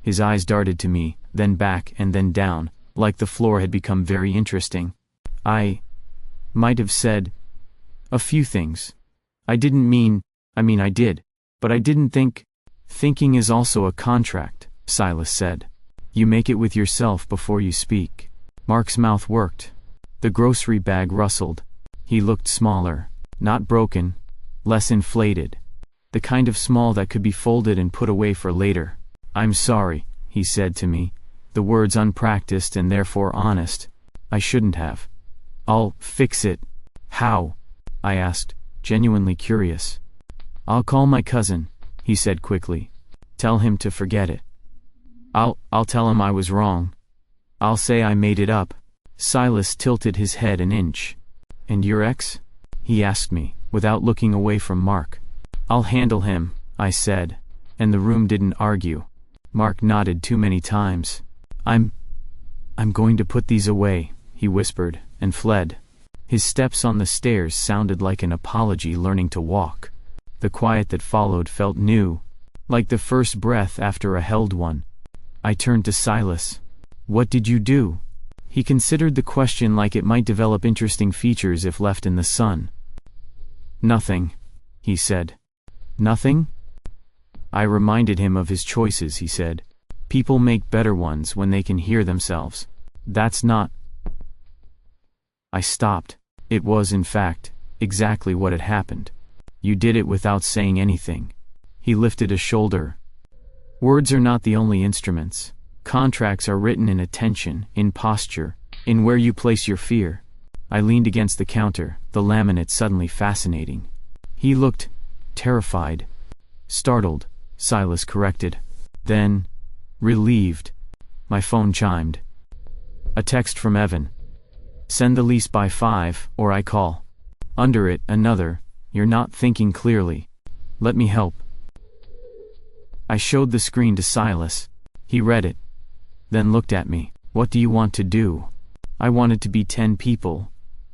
His eyes darted to me, then back and then down, like the floor had become very interesting. "I might have said a few things. I mean I did, but I didn't think." "Thinking is also a contract," Silas said. "You make it with yourself before you speak." Mark's mouth worked. The grocery bag rustled. He looked smaller, not broken, less inflated. The kind of small that could be folded and put away for later. "I'm sorry," he said to me, the words unpracticed and therefore honest. "I shouldn't have." "I'll fix it." "How?" I asked, genuinely curious. "I'll call my cousin," he said quickly. "Tell him to forget it. I'll tell him I was wrong. I'll say I made it up." Silas tilted his head an inch. "And your ex?" he asked me, without looking away from Mark. "I'll handle him," I said, and the room didn't argue. Mark nodded too many times. I'm going to put these away," he whispered, and fled. His steps on the stairs sounded like an apology learning to walk. The quiet that followed felt new, like the first breath after a held one. I turned to Silas. "What did you do?" He considered the question like it might develop interesting features if left in the sun. "Nothing," he said. "Nothing?" I reminded him of his choices, he said. "People make better ones when they can hear themselves. That's not..." I stopped. It was, in fact, exactly what had happened. "You did it without saying anything." He lifted a shoulder. "Words are not the only instruments. Contracts are written in attention, in posture, in where you place your fear." I leaned against the counter, the laminate suddenly fascinating. He looked terrified. "Startled," Silas corrected. Then, relieved. My phone chimed. A text from Evan. "Send the lease by 5, or I call." Under it, another, "You're not thinking clearly. Let me help." I showed the screen to Silas. He read it, then looked at me. "What do you want to do?" I wanted to be 10 people.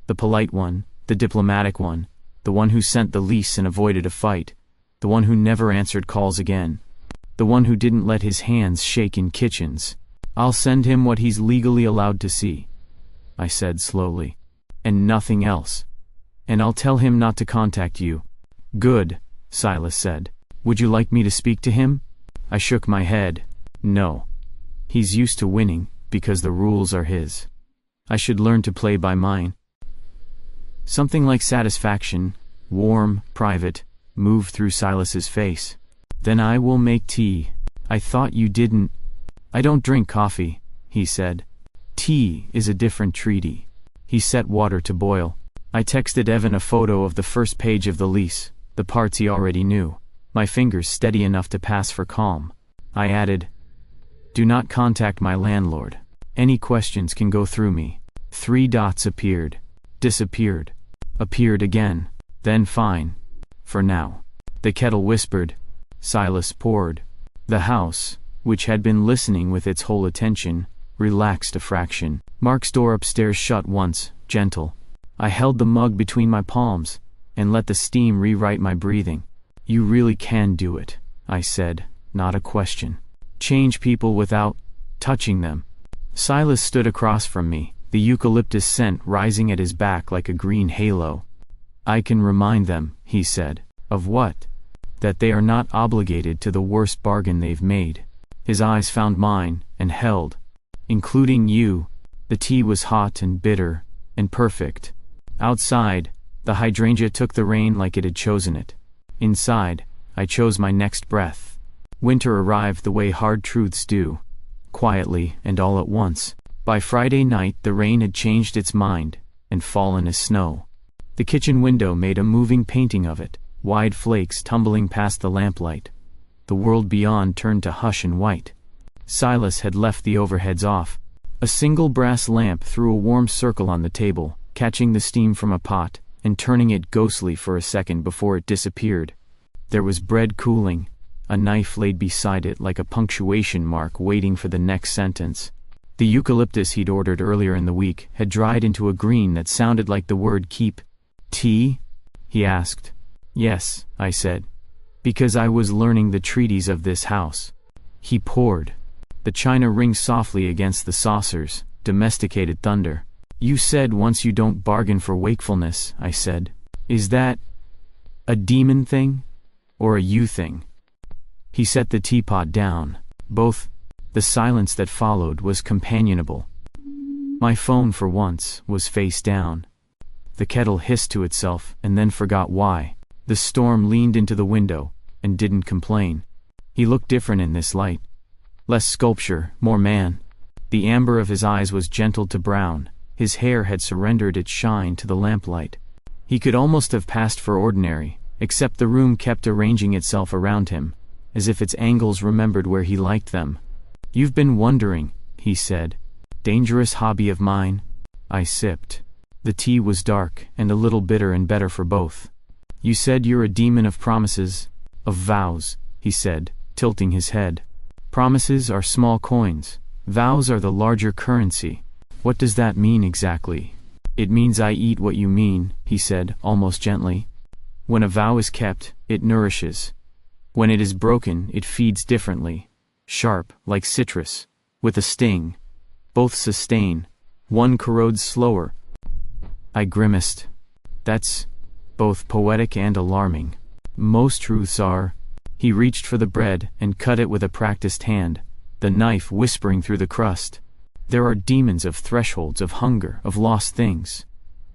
The polite one, the diplomatic one, the one who sent the lease and avoided a fight, the one who never answered calls again, the one who didn't let his hands shake in kitchens. "I'll send him what he's legally allowed to see," I said slowly. "And nothing else. And I'll tell him not to contact you." "Good," Silas said. "Would you like me to speak to him?" I shook my head. "No. He's used to winning, because the rules are his. I should learn to play by mine." Something like satisfaction, warm, private, moved through Silas's face. "Then I will make tea." "I thought you didn't." "I don't drink coffee," he said. "Tea is a different treaty." He set water to boil. I texted Evan a photo of the first page of the lease, the parts he already knew, my fingers steady enough to pass for calm. I added, "Do not contact my landlord. Any questions can go through me." 3 dots appeared, disappeared, appeared again, then fine. For now. The kettle whispered. Silas poured. The house, which had been listening with its whole attention, relaxed a fraction. Mark's door upstairs shut once, gentle. I held the mug between my palms, and let the steam rewrite my breathing. "You really can do it," I said, not a question. "Change people without touching them." Silas stood across from me, the eucalyptus scent rising at his back like a green halo. "I can remind them," he said. "Of what?" "That they are not obligated to the worst bargain they've made." His eyes found mine, and held. "Including you." The tea was hot and bitter, and perfect. Outside, the hydrangea took the rain like it had chosen it. Inside, I chose my next breath. Winter arrived the way hard truths do, quietly and all at once. By Friday night the rain had changed its mind, and fallen as snow. The kitchen window made a moving painting of it, wide flakes tumbling past the lamplight. The world beyond turned to hush and white. Silas had left the overheads off. A single brass lamp threw a warm circle on the table, catching the steam from a pot, and turning it ghostly for a second before it disappeared. There was bread cooling, a knife laid beside it like a punctuation mark waiting for the next sentence. The eucalyptus he'd ordered earlier in the week had dried into a green that sounded like the word keep. "Tea?" he asked. "Yes," I said, "because I was learning the treaties of this house." He poured. The china ringed softly against the saucers, domesticated thunder. "You said once you don't bargain for wakefulness," I said. "Is that a demon thing? Or a you thing?" He set the teapot down. Both. The silence that followed was companionable. My phone, for once, was face down. The kettle hissed to itself and then forgot why. The storm leaned into the window and didn't complain. He looked different in this light. Less sculpture, more man. The amber of his eyes was gentled to brown. His hair had surrendered its shine to the lamplight. He could almost have passed for ordinary, except the room kept arranging itself around him, as if its angles remembered where he liked them. "You've been wondering," he said. "Dangerous hobby of mine." I sipped. The tea was dark and a little bitter and better for both. "You said you're a demon of promises, of vows," he said, tilting his head. "Promises are small coins. Vows are the larger currency. What does that mean exactly?" "It means I eat what you mean," he said, almost gently. "When a vow is kept, it nourishes. When it is broken, it feeds differently. Sharp, like citrus, with a sting. Both sustain. One corrodes slower." I grimaced. "That's both poetic and alarming. Most truths are." He reached for the bread and cut it with a practiced hand, the knife whispering through the crust. "There are demons of thresholds, of hunger, of lost things.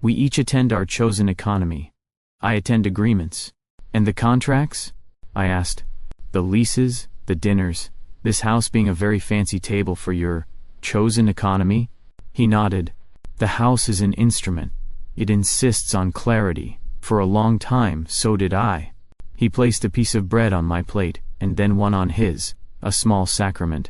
We each attend our chosen economy. I attend agreements." "And the contracts?" I asked. "The leases, the dinners, this house being a very fancy table for your chosen economy?" He nodded. "The house is an instrument. It insists on clarity. For a long time, so did I." He placed a piece of bread on my plate, and then one on his, a small sacrament.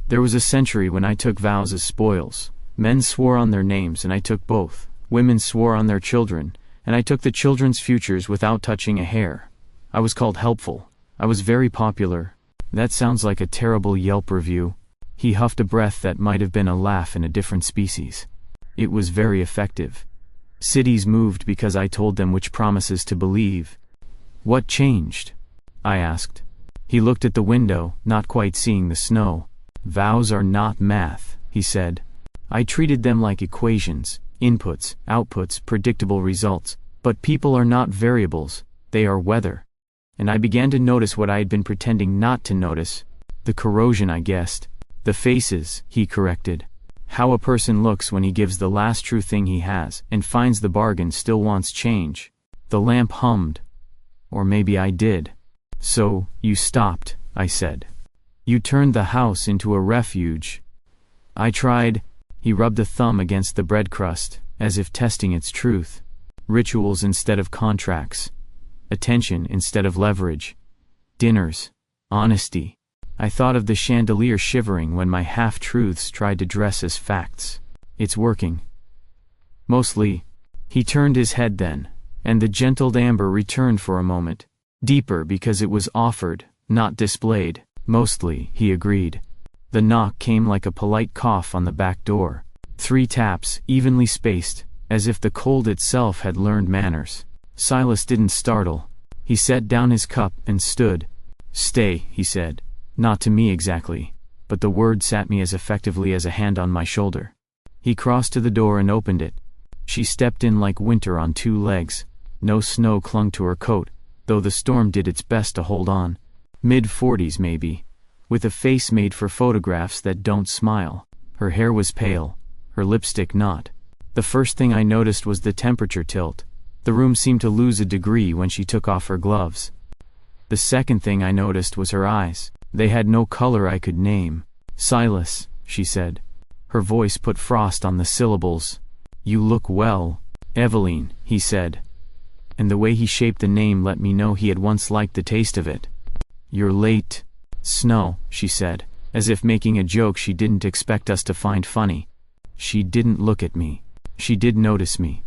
"There was a century when I took vows as spoils. Men swore on their names, and I took both. Women swore on their children, and I took the children's futures without touching a hair. I was called helpful. I was very popular." "That sounds like a terrible Yelp review." He huffed a breath that might have been a laugh in a different species. "It was very effective. Cities moved because I told them which promises to believe." "What changed?" I asked. He looked at the window, not quite seeing the snow. "Vows are not math," he said. "I treated them like equations, inputs, outputs, predictable results. But people are not variables, they are weather." And I began to notice what I had been pretending not to notice. The corrosion, I guessed. "The faces," he corrected. "How a person looks when he gives the last true thing he has, and finds the bargain still wants change." The lamp hummed. Or maybe I did. "So, you stopped," I said. "You turned the house into a refuge." "I tried." He rubbed a thumb against the bread crust, as if testing its truth. "Rituals instead of contracts. Attention instead of leverage. Dinners. Honesty." I thought of the chandelier shivering when my half-truths tried to dress as facts. "It's working." "Mostly." He turned his head then, and the gentled amber returned for a moment. Deeper because it was offered, not displayed. "Mostly," he agreed. The knock came like a polite cough on the back door. 3 taps, evenly spaced, as if the cold itself had learned manners. Silas didn't startle. He set down his cup and stood. "Stay," he said. Not to me exactly, but the word sat me as effectively as a hand on my shoulder. He crossed to the door and opened it. She stepped in like winter on 2 legs. No snow clung to her coat, though the storm did its best to hold on. Mid-40s maybe, with a face made for photographs that don't smile. Her hair was pale, her lipstick not. The first thing I noticed was the temperature tilt. The room seemed to lose a degree when she took off her gloves. The second thing I noticed was her eyes. They had no color I could name. "Silas," she said. Her voice put frost on the syllables. "You look well." "Eveline," he said. And the way he shaped the name let me know he had once liked the taste of it. "You're late." "Snow," she said, as if making a joke she didn't expect us to find funny. She didn't look at me. She did notice me.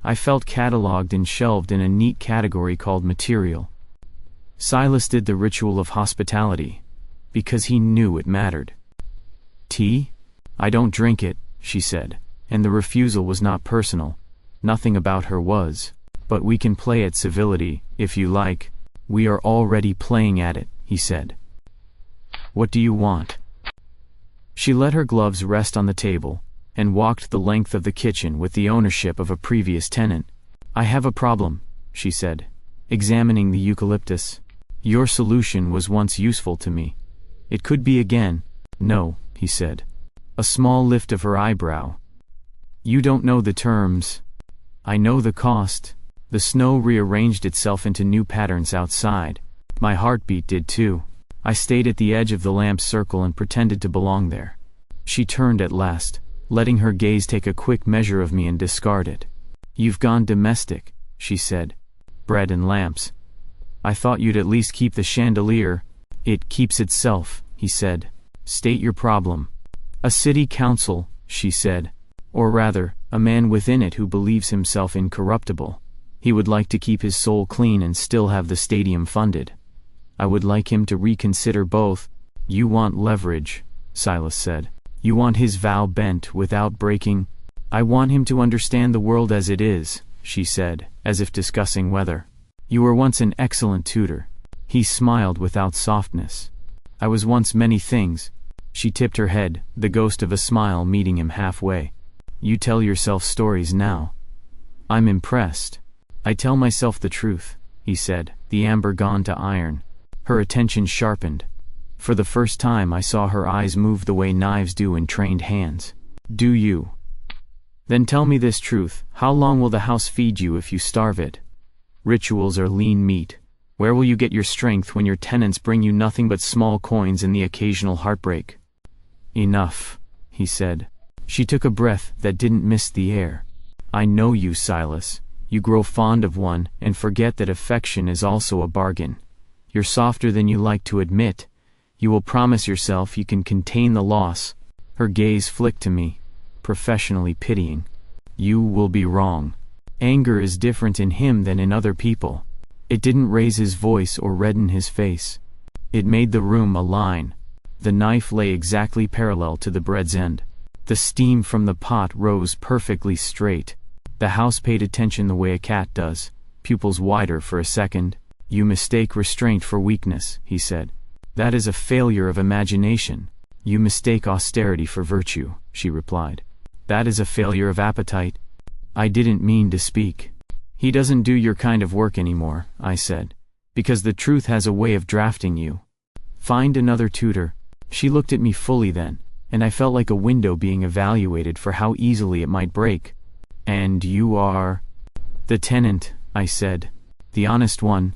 I felt catalogued and shelved in a neat category called material. Silas did the ritual of hospitality, because he knew it mattered. Tea? I don't drink it, she said, and the refusal was not personal. Nothing about her was. But we can play at civility, if you like. We are already playing at it, he said. What do you want? She let her gloves rest on the table, and walked the length of the kitchen with the ownership of a previous tenant. I have a problem, she said, examining the eucalyptus. Your solution was once useful to me. It could be again. No, he said. A small lift of her eyebrow. You don't know the terms. I know the cost. The snow rearranged itself into new patterns outside. My heartbeat did too. I stayed at the edge of the lamp's circle and pretended to belong there. She turned at last, letting her gaze take a quick measure of me and discard it. You've gone domestic, she said. Bread and lamps. I thought you'd at least keep the chandelier. It keeps itself, he said. State your problem. A city council, she said. Or rather, a man within it who believes himself incorruptible. He would like to keep his soul clean and still have the stadium funded. I would like him to reconsider both. You want leverage, Silas said. You want his vow bent without breaking. I want him to understand the world as it is, she said, as if discussing weather. You were once an excellent tutor. He smiled without softness. I was once many things. She tipped her head, the ghost of a smile meeting him halfway. You tell yourself stories now. I'm impressed. I tell myself the truth, he said, the amber gone to iron. Her attention sharpened. For the first time I saw her eyes move the way knives do in trained hands. Do you? Then tell me this truth, how long will the house feed you if you starve it? Rituals are lean meat. Where will you get your strength when your tenants bring you nothing but small coins and the occasional heartbreak? Enough, he said. She took a breath that didn't miss the air. I know you, Silas. You grow fond of one and forget that affection is also a bargain. You're softer than you like to admit. You will promise yourself you can contain the loss. Her gaze flicked to me, professionally pitying. You will be wrong. Anger is different in him than in other people. It didn't raise his voice or redden his face. It made the room a line. The knife lay exactly parallel to the bread's end. The steam from the pot rose perfectly straight. The house paid attention the way a cat does, pupils wider for a second. You mistake restraint for weakness, he said. That is a failure of imagination. You mistake austerity for virtue, she replied. That is a failure of appetite. I didn't mean to speak. He doesn't do your kind of work anymore, I said, because the truth has a way of drafting you. Find another tutor. She looked at me fully then, and I felt like a window being evaluated for how easily it might break. And you are? The tenant, I said. The honest one.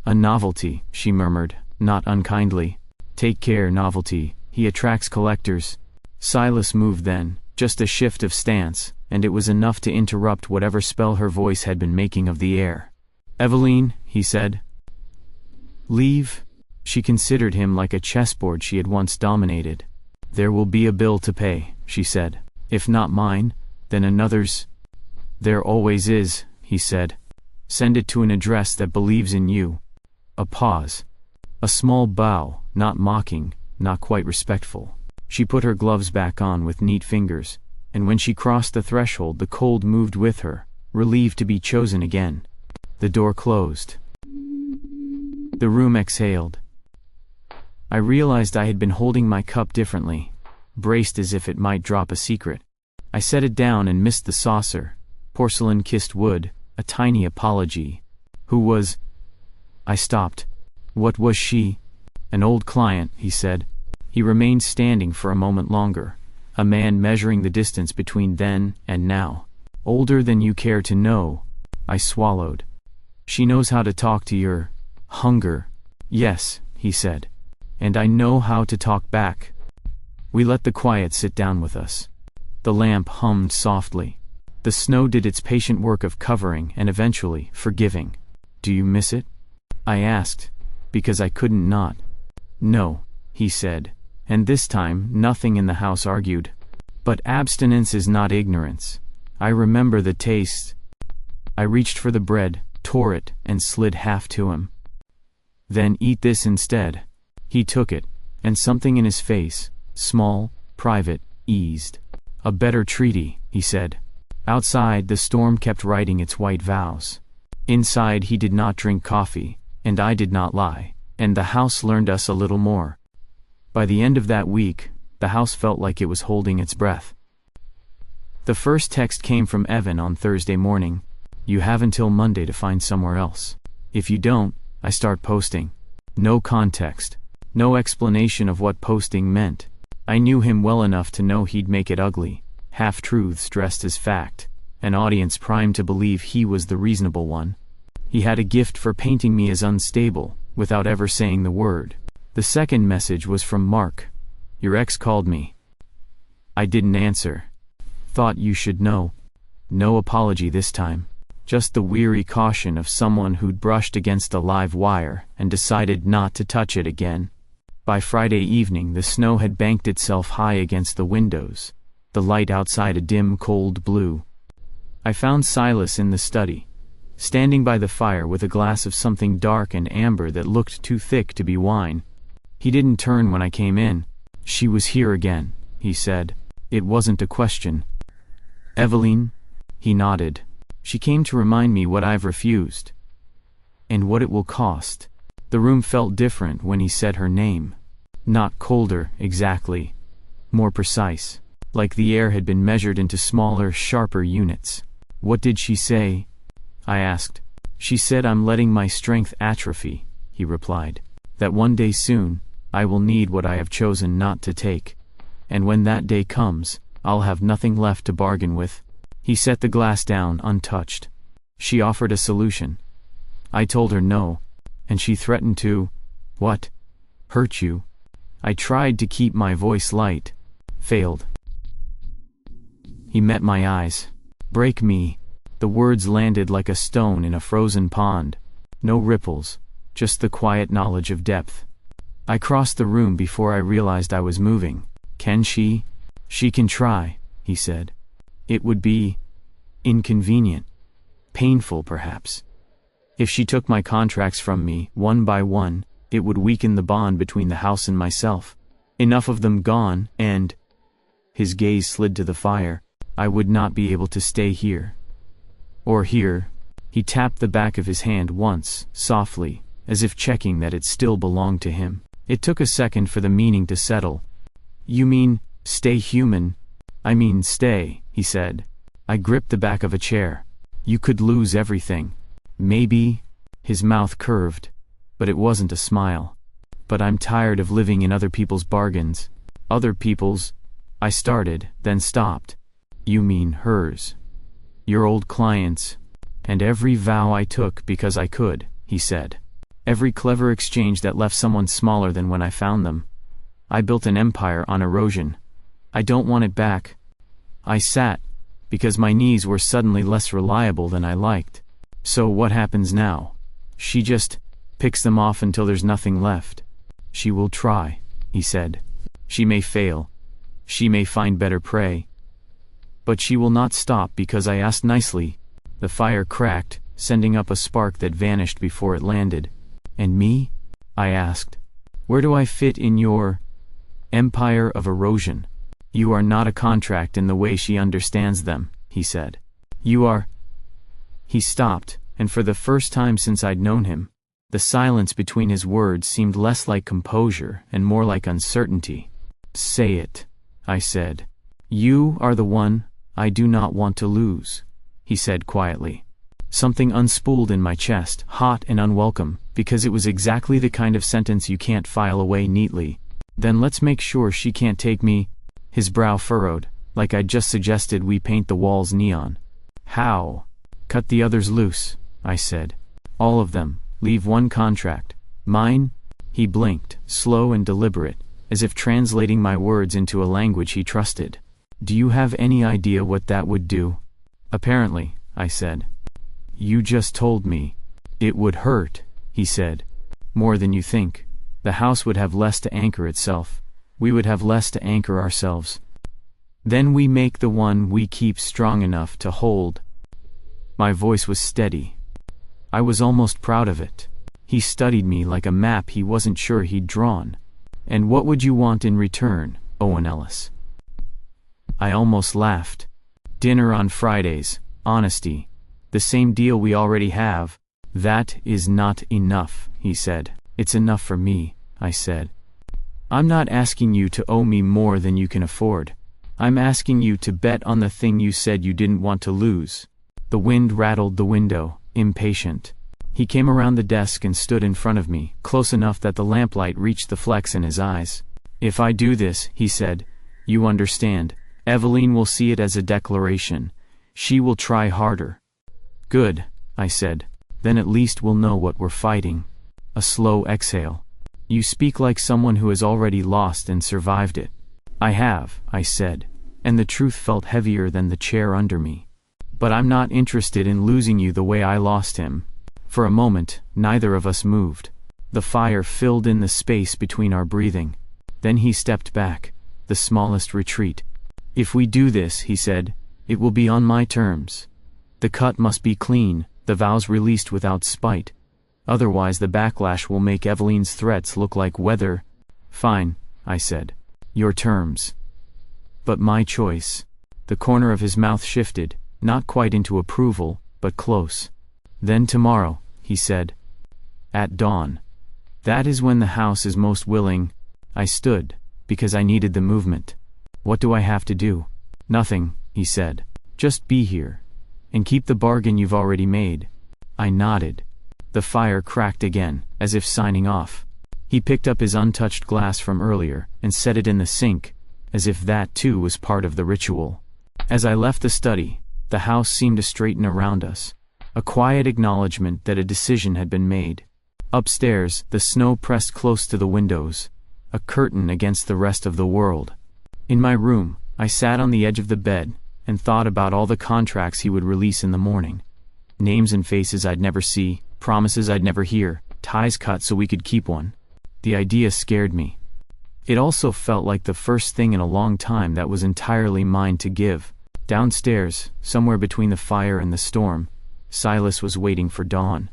A novelty, she murmured, not unkindly. Take care, novelty. He attracts collectors. Silas moved then, just a shift of stance, and it was enough to interrupt whatever spell her voice had been making of the air. Eveline, he said. Leave? She considered him like a chessboard she had once dominated. There will be a bill to pay, she said. If not mine, then another's. There always is, he said. Send it to an address that believes in you. A pause. A small bow, not mocking, not quite respectful. She put her gloves back on with neat fingers, and when she crossed the threshold the cold moved with her, relieved to be chosen again. The door closed. The room exhaled. I realized I had been holding my cup differently, braced as if it might drop a secret. I set it down and missed the saucer. Porcelain-kissed wood, a tiny apology. Who was? I stopped. What was she? An old client, he said. He remained standing for a moment longer, a man measuring the distance between then and now. Older than you care to know. I swallowed. She knows how to talk to your hunger. Yes, he said. And I know how to talk back. We let the quiet sit down with us. The lamp hummed softly. The snow did its patient work of covering and eventually forgiving. Do you miss it? I asked, because I couldn't not. No, he said, And this time, nothing in the house argued. But abstinence is not ignorance. I remember the taste. I reached for the bread, tore it, and slid half to him. Then eat this instead. He took it, and something in his face, small, private, eased. A better treaty, he said. Outside, the storm kept writing its white vows. Inside, he did not drink coffee, and I did not lie, and the house learned us a little more. By the end of that week, the house felt like it was holding its breath. The first text came from Evan on Thursday morning. You have until Monday to find somewhere else. If you don't, I start posting. No context. No explanation of what posting meant. I knew him well enough to know he'd make it ugly. Half-truths dressed as fact. An audience primed to believe he was the reasonable one. He had a gift for painting me as unstable, without ever saying the word. The second message was from Mark. Your ex called me. I didn't answer. Thought you should know. No apology this time. Just the weary caution of someone who'd brushed against a live wire and decided not to touch it again. By Friday evening, the snow had banked itself high against the windows, the light outside a dim, cold blue. I found Silas in the study, standing by the fire with a glass of something dark and amber that looked too thick to be wine. He didn't turn when I came in. She was here again, he said. It wasn't a question. Eveline? He nodded. She came to remind me what I've refused. And what it will cost. The room felt different when he said her name. Not colder, exactly. More precise. Like the air had been measured into smaller, sharper units. What did she say? I asked. She said I'm letting my strength atrophy, he replied. That one day soon, I will need what I have chosen not to take. And when that day comes, I'll have nothing left to bargain with. He set the glass down untouched. She offered a solution. I told her no, and she threatened to, what? Hurt you. I tried to keep my voice light. Failed. He met my eyes. Break me. The words landed like a stone in a frozen pond. No ripples, just the quiet knowledge of depth. I crossed the room before I realized I was moving. Can she? She can try, he said. It would be inconvenient. Painful, perhaps. If she took my contracts from me, one by one, it would weaken the bond between the house and myself. Enough of them gone, and... His gaze slid to the fire. I would not be able to stay here. Or here. He tapped the back of his hand once, softly, as if checking that it still belonged to him. It took a second for the meaning to settle. You mean, stay human? I mean stay, he said. I gripped the back of a chair. You could lose everything. Maybe. His mouth curved. But it wasn't a smile. But I'm tired of living in other people's bargains. Other people's. I started, then stopped. You mean hers. Your old clients. And every vow I took because I could, he said. Every clever exchange that left someone smaller than when I found them. I built an empire on erosion. I don't want it back. I sat, because my knees were suddenly less reliable than I liked. So what happens now? She just picks them off until there's nothing left. She will try, he said. She may fail. She may find better prey. But she will not stop because I asked nicely. The fire cracked, sending up a spark that vanished before it landed. And me? I asked. Where do I fit in your empire of erosion? You are not a contract in the way she understands them, he said. You are... He stopped, and for the first time since I'd known him, the silence between his words seemed less like composure and more like uncertainty. Say it, I said. You are the one I do not want to lose, he said quietly. Something unspooled in my chest, hot and unwelcome, because it was exactly the kind of sentence you can't file away neatly. Then let's make sure she can't take me. His brow furrowed, like I'd just suggested we paint the walls neon. How? Cut the others loose, I said. All of them. Leave one contract. Mine? He blinked, slow and deliberate, as if translating my words into a language he trusted. Do you have any idea what that would do? Apparently, I said. You just told me. It would hurt, he said. More than you think. The house would have less to anchor itself. we would have less to anchor ourselves. Then we make the one we keep strong enough to hold. My voice was steady. I was almost proud of it. He studied me like a map he wasn't sure he'd drawn. And what would you want in return, Owen Ellis? I almost laughed. Dinner on Fridays, honesty. The same deal we already have. That is not enough, he said. It's enough for me, I said. I'm not asking you to owe me more than you can afford. I'm asking you to bet on the thing you said you didn't want to lose. The wind rattled the window, impatient. He came around the desk and stood in front of me, close enough that the lamplight reached the flecks in his eyes. If I do this, he said, you understand, Eveline will see it as a declaration. She will try harder. Good, I said. Then at least we'll know what we're fighting. A slow exhale. You speak like someone who has already lost and survived it. I have, I said, and the truth felt heavier than the chair under me. But I'm not interested in losing you the way I lost him. For a moment, neither of us moved. The fire filled in the space between our breathing. Then he stepped back, the smallest retreat. If we do this, he said, it will be on my terms. The cut must be clean, the vows released without spite. Otherwise the backlash will make Eveline's threats look like weather. Fine, I said. Your terms. But my choice. The corner of his mouth shifted, not quite into approval, but close. Then tomorrow, he said. At dawn. That is when the house is most willing. I stood, because I needed the movement. What do I have to do? Nothing, he said. Just be here. And keep the bargain you've already made. I nodded. The fire cracked again, as if signing off. He picked up his untouched glass from earlier, and set it in the sink, as if that too was part of the ritual. As I left the study, the house seemed to straighten around us. A quiet acknowledgement that a decision had been made. Upstairs, the snow pressed close to the windows, a curtain against the rest of the world. In my room, I sat on the edge of the bed, and thought about all the contracts he would release in the morning. Names and faces I'd never see, promises I'd never hear, ties cut so we could keep one. The idea scared me. It also felt like the first thing in a long time that was entirely mine to give. Downstairs, somewhere between the fire and the storm, Silas was waiting for dawn.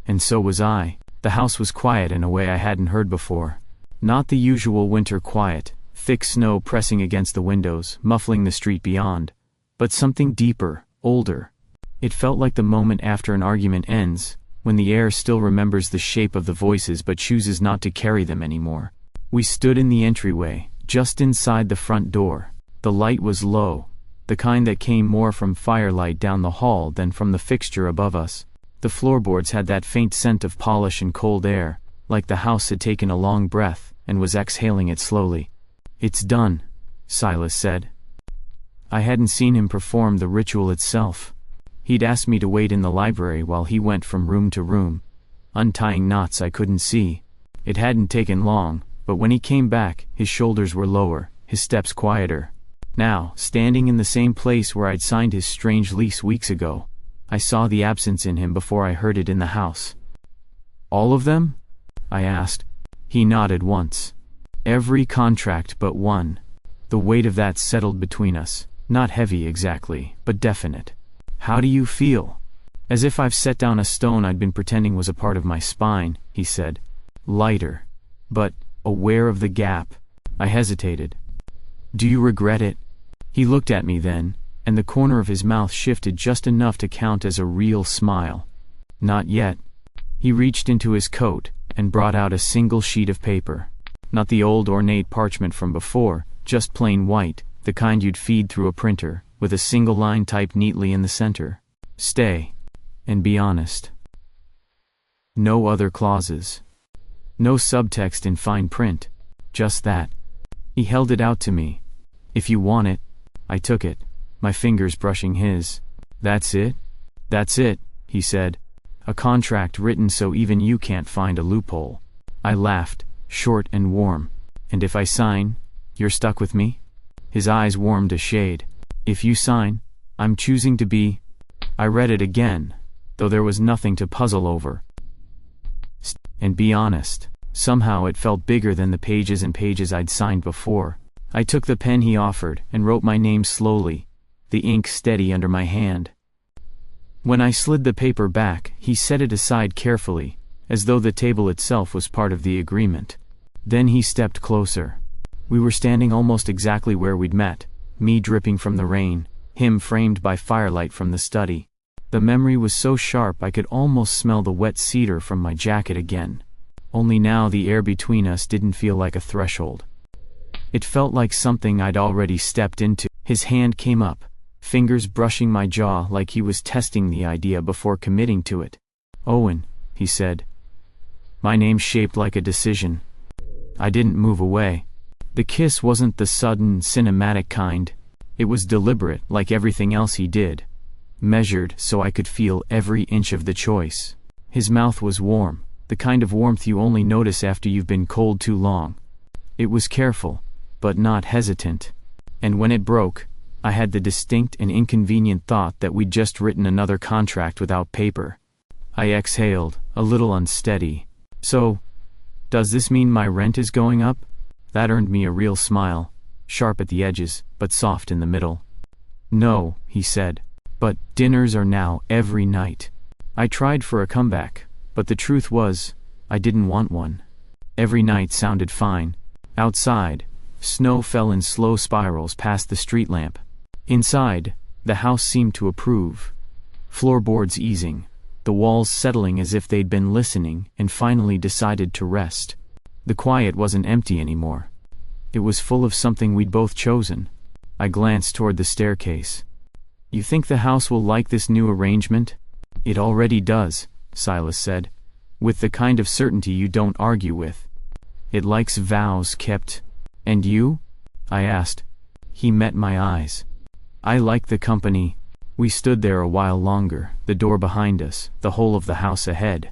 And so was I. The house was quiet in a way I hadn't heard before. Not the usual winter quiet, thick snow pressing against the windows, muffling the street beyond, but something deeper, older. It felt like the moment after an argument ends, when the air still remembers the shape of the voices but chooses not to carry them anymore. We stood in the entryway, just inside the front door. The light was low, the kind that came more from firelight down the hall than from the fixture above us. The floorboards had that faint scent of polish and cold air, like the house had taken a long breath, and was exhaling it slowly. It's done, Silas said. I hadn't seen him perform the ritual itself. He'd asked me to wait in the library while he went from room to room, untying knots I couldn't see. It hadn't taken long, but when he came back, his shoulders were lower, his steps quieter. Now, standing in the same place where I'd signed his strange lease weeks ago, I saw the absence in him before I heard it in the house. All of them? I asked. He nodded once. Every contract but one. The weight of that settled between us, not heavy exactly, but definite. How do you feel? As if I've set down a stone I'd been pretending was a part of my spine, he said. Lighter. But, aware of the gap. I hesitated. Do you regret it? He looked at me then, and the corner of his mouth shifted just enough to count as a real smile. Not yet. He reached into his coat, and brought out a single sheet of paper. Not the old ornate parchment from before, just plain white, the kind you'd feed through a printer, with a single line typed neatly in the center. Stay. And be honest. No other clauses. No subtext in fine print. Just that. He held it out to me. If you want it. I took it, my fingers brushing his. That's it? That's it, he said. A contract written so even you can't find a loophole. I laughed, short and warm. And if I sign, you're stuck with me? His eyes warmed a shade. If you sign, I'm choosing to be. I read it again, though there was nothing to puzzle over. And be honest, Somehow it felt bigger than the pages and pages I'd signed before. I took the pen he offered and wrote my name slowly, the ink steady under my hand. When I slid the paper back, he set it aside carefully, as though the table itself was part of the agreement. Then he stepped closer. We were standing almost exactly where we'd met, me dripping from the rain, him framed by firelight from the study. The memory was so sharp I could almost smell the wet cedar from my jacket again. Only now the air between us didn't feel like a threshold. It felt like something I'd already stepped into. His hand came up, fingers brushing my jaw like he was testing the idea before committing to it. "Owen," he said. My name shaped like a decision. I didn't move away. The kiss wasn't the sudden, cinematic kind. It was deliberate, like everything else he did. Measured so I could feel every inch of the choice. His mouth was warm, the kind of warmth you only notice after you've been cold too long. It was careful, but not hesitant. And when it broke, I had the distinct and inconvenient thought that we'd just written another contract without paper. I exhaled, a little unsteady. "So, does this mean my rent is going up?" That earned me a real smile, sharp at the edges, but soft in the middle. "No," he said, "but dinners are now every night." I tried for a comeback, but the truth was, I didn't want one. Every night sounded fine. Outside, snow fell in slow spirals past the street lamp. Inside, the house seemed to approve. Floorboards easing, the walls settling as if they'd been listening and finally decided to rest. The quiet wasn't empty anymore. It was full of something we'd both chosen. I glanced toward the staircase. "You think the house will like this new arrangement?" "It already does," Silas said, with the kind of certainty you don't argue with. "It likes vows kept." "And you?" I asked. He met my eyes. "I like the company." We stood there a while longer, the door behind us, the whole of the house ahead.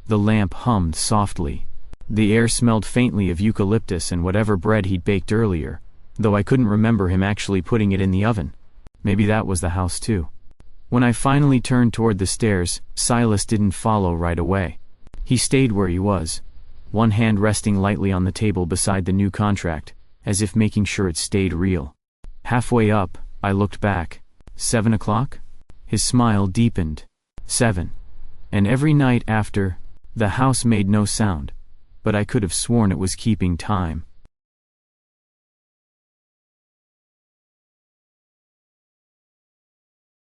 The lamp hummed softly. The air smelled faintly of eucalyptus and whatever bread he'd baked earlier, though I couldn't remember him actually putting it in the oven. Maybe that was the house too. When I finally turned toward the stairs, Silas didn't follow right away. He stayed where he was, one hand resting lightly on the table beside the new contract, as if making sure it stayed real. Halfway up, I looked back. 7 o'clock? His smile deepened. 7. And every night after, the house made no sound, but I could have sworn it was keeping time.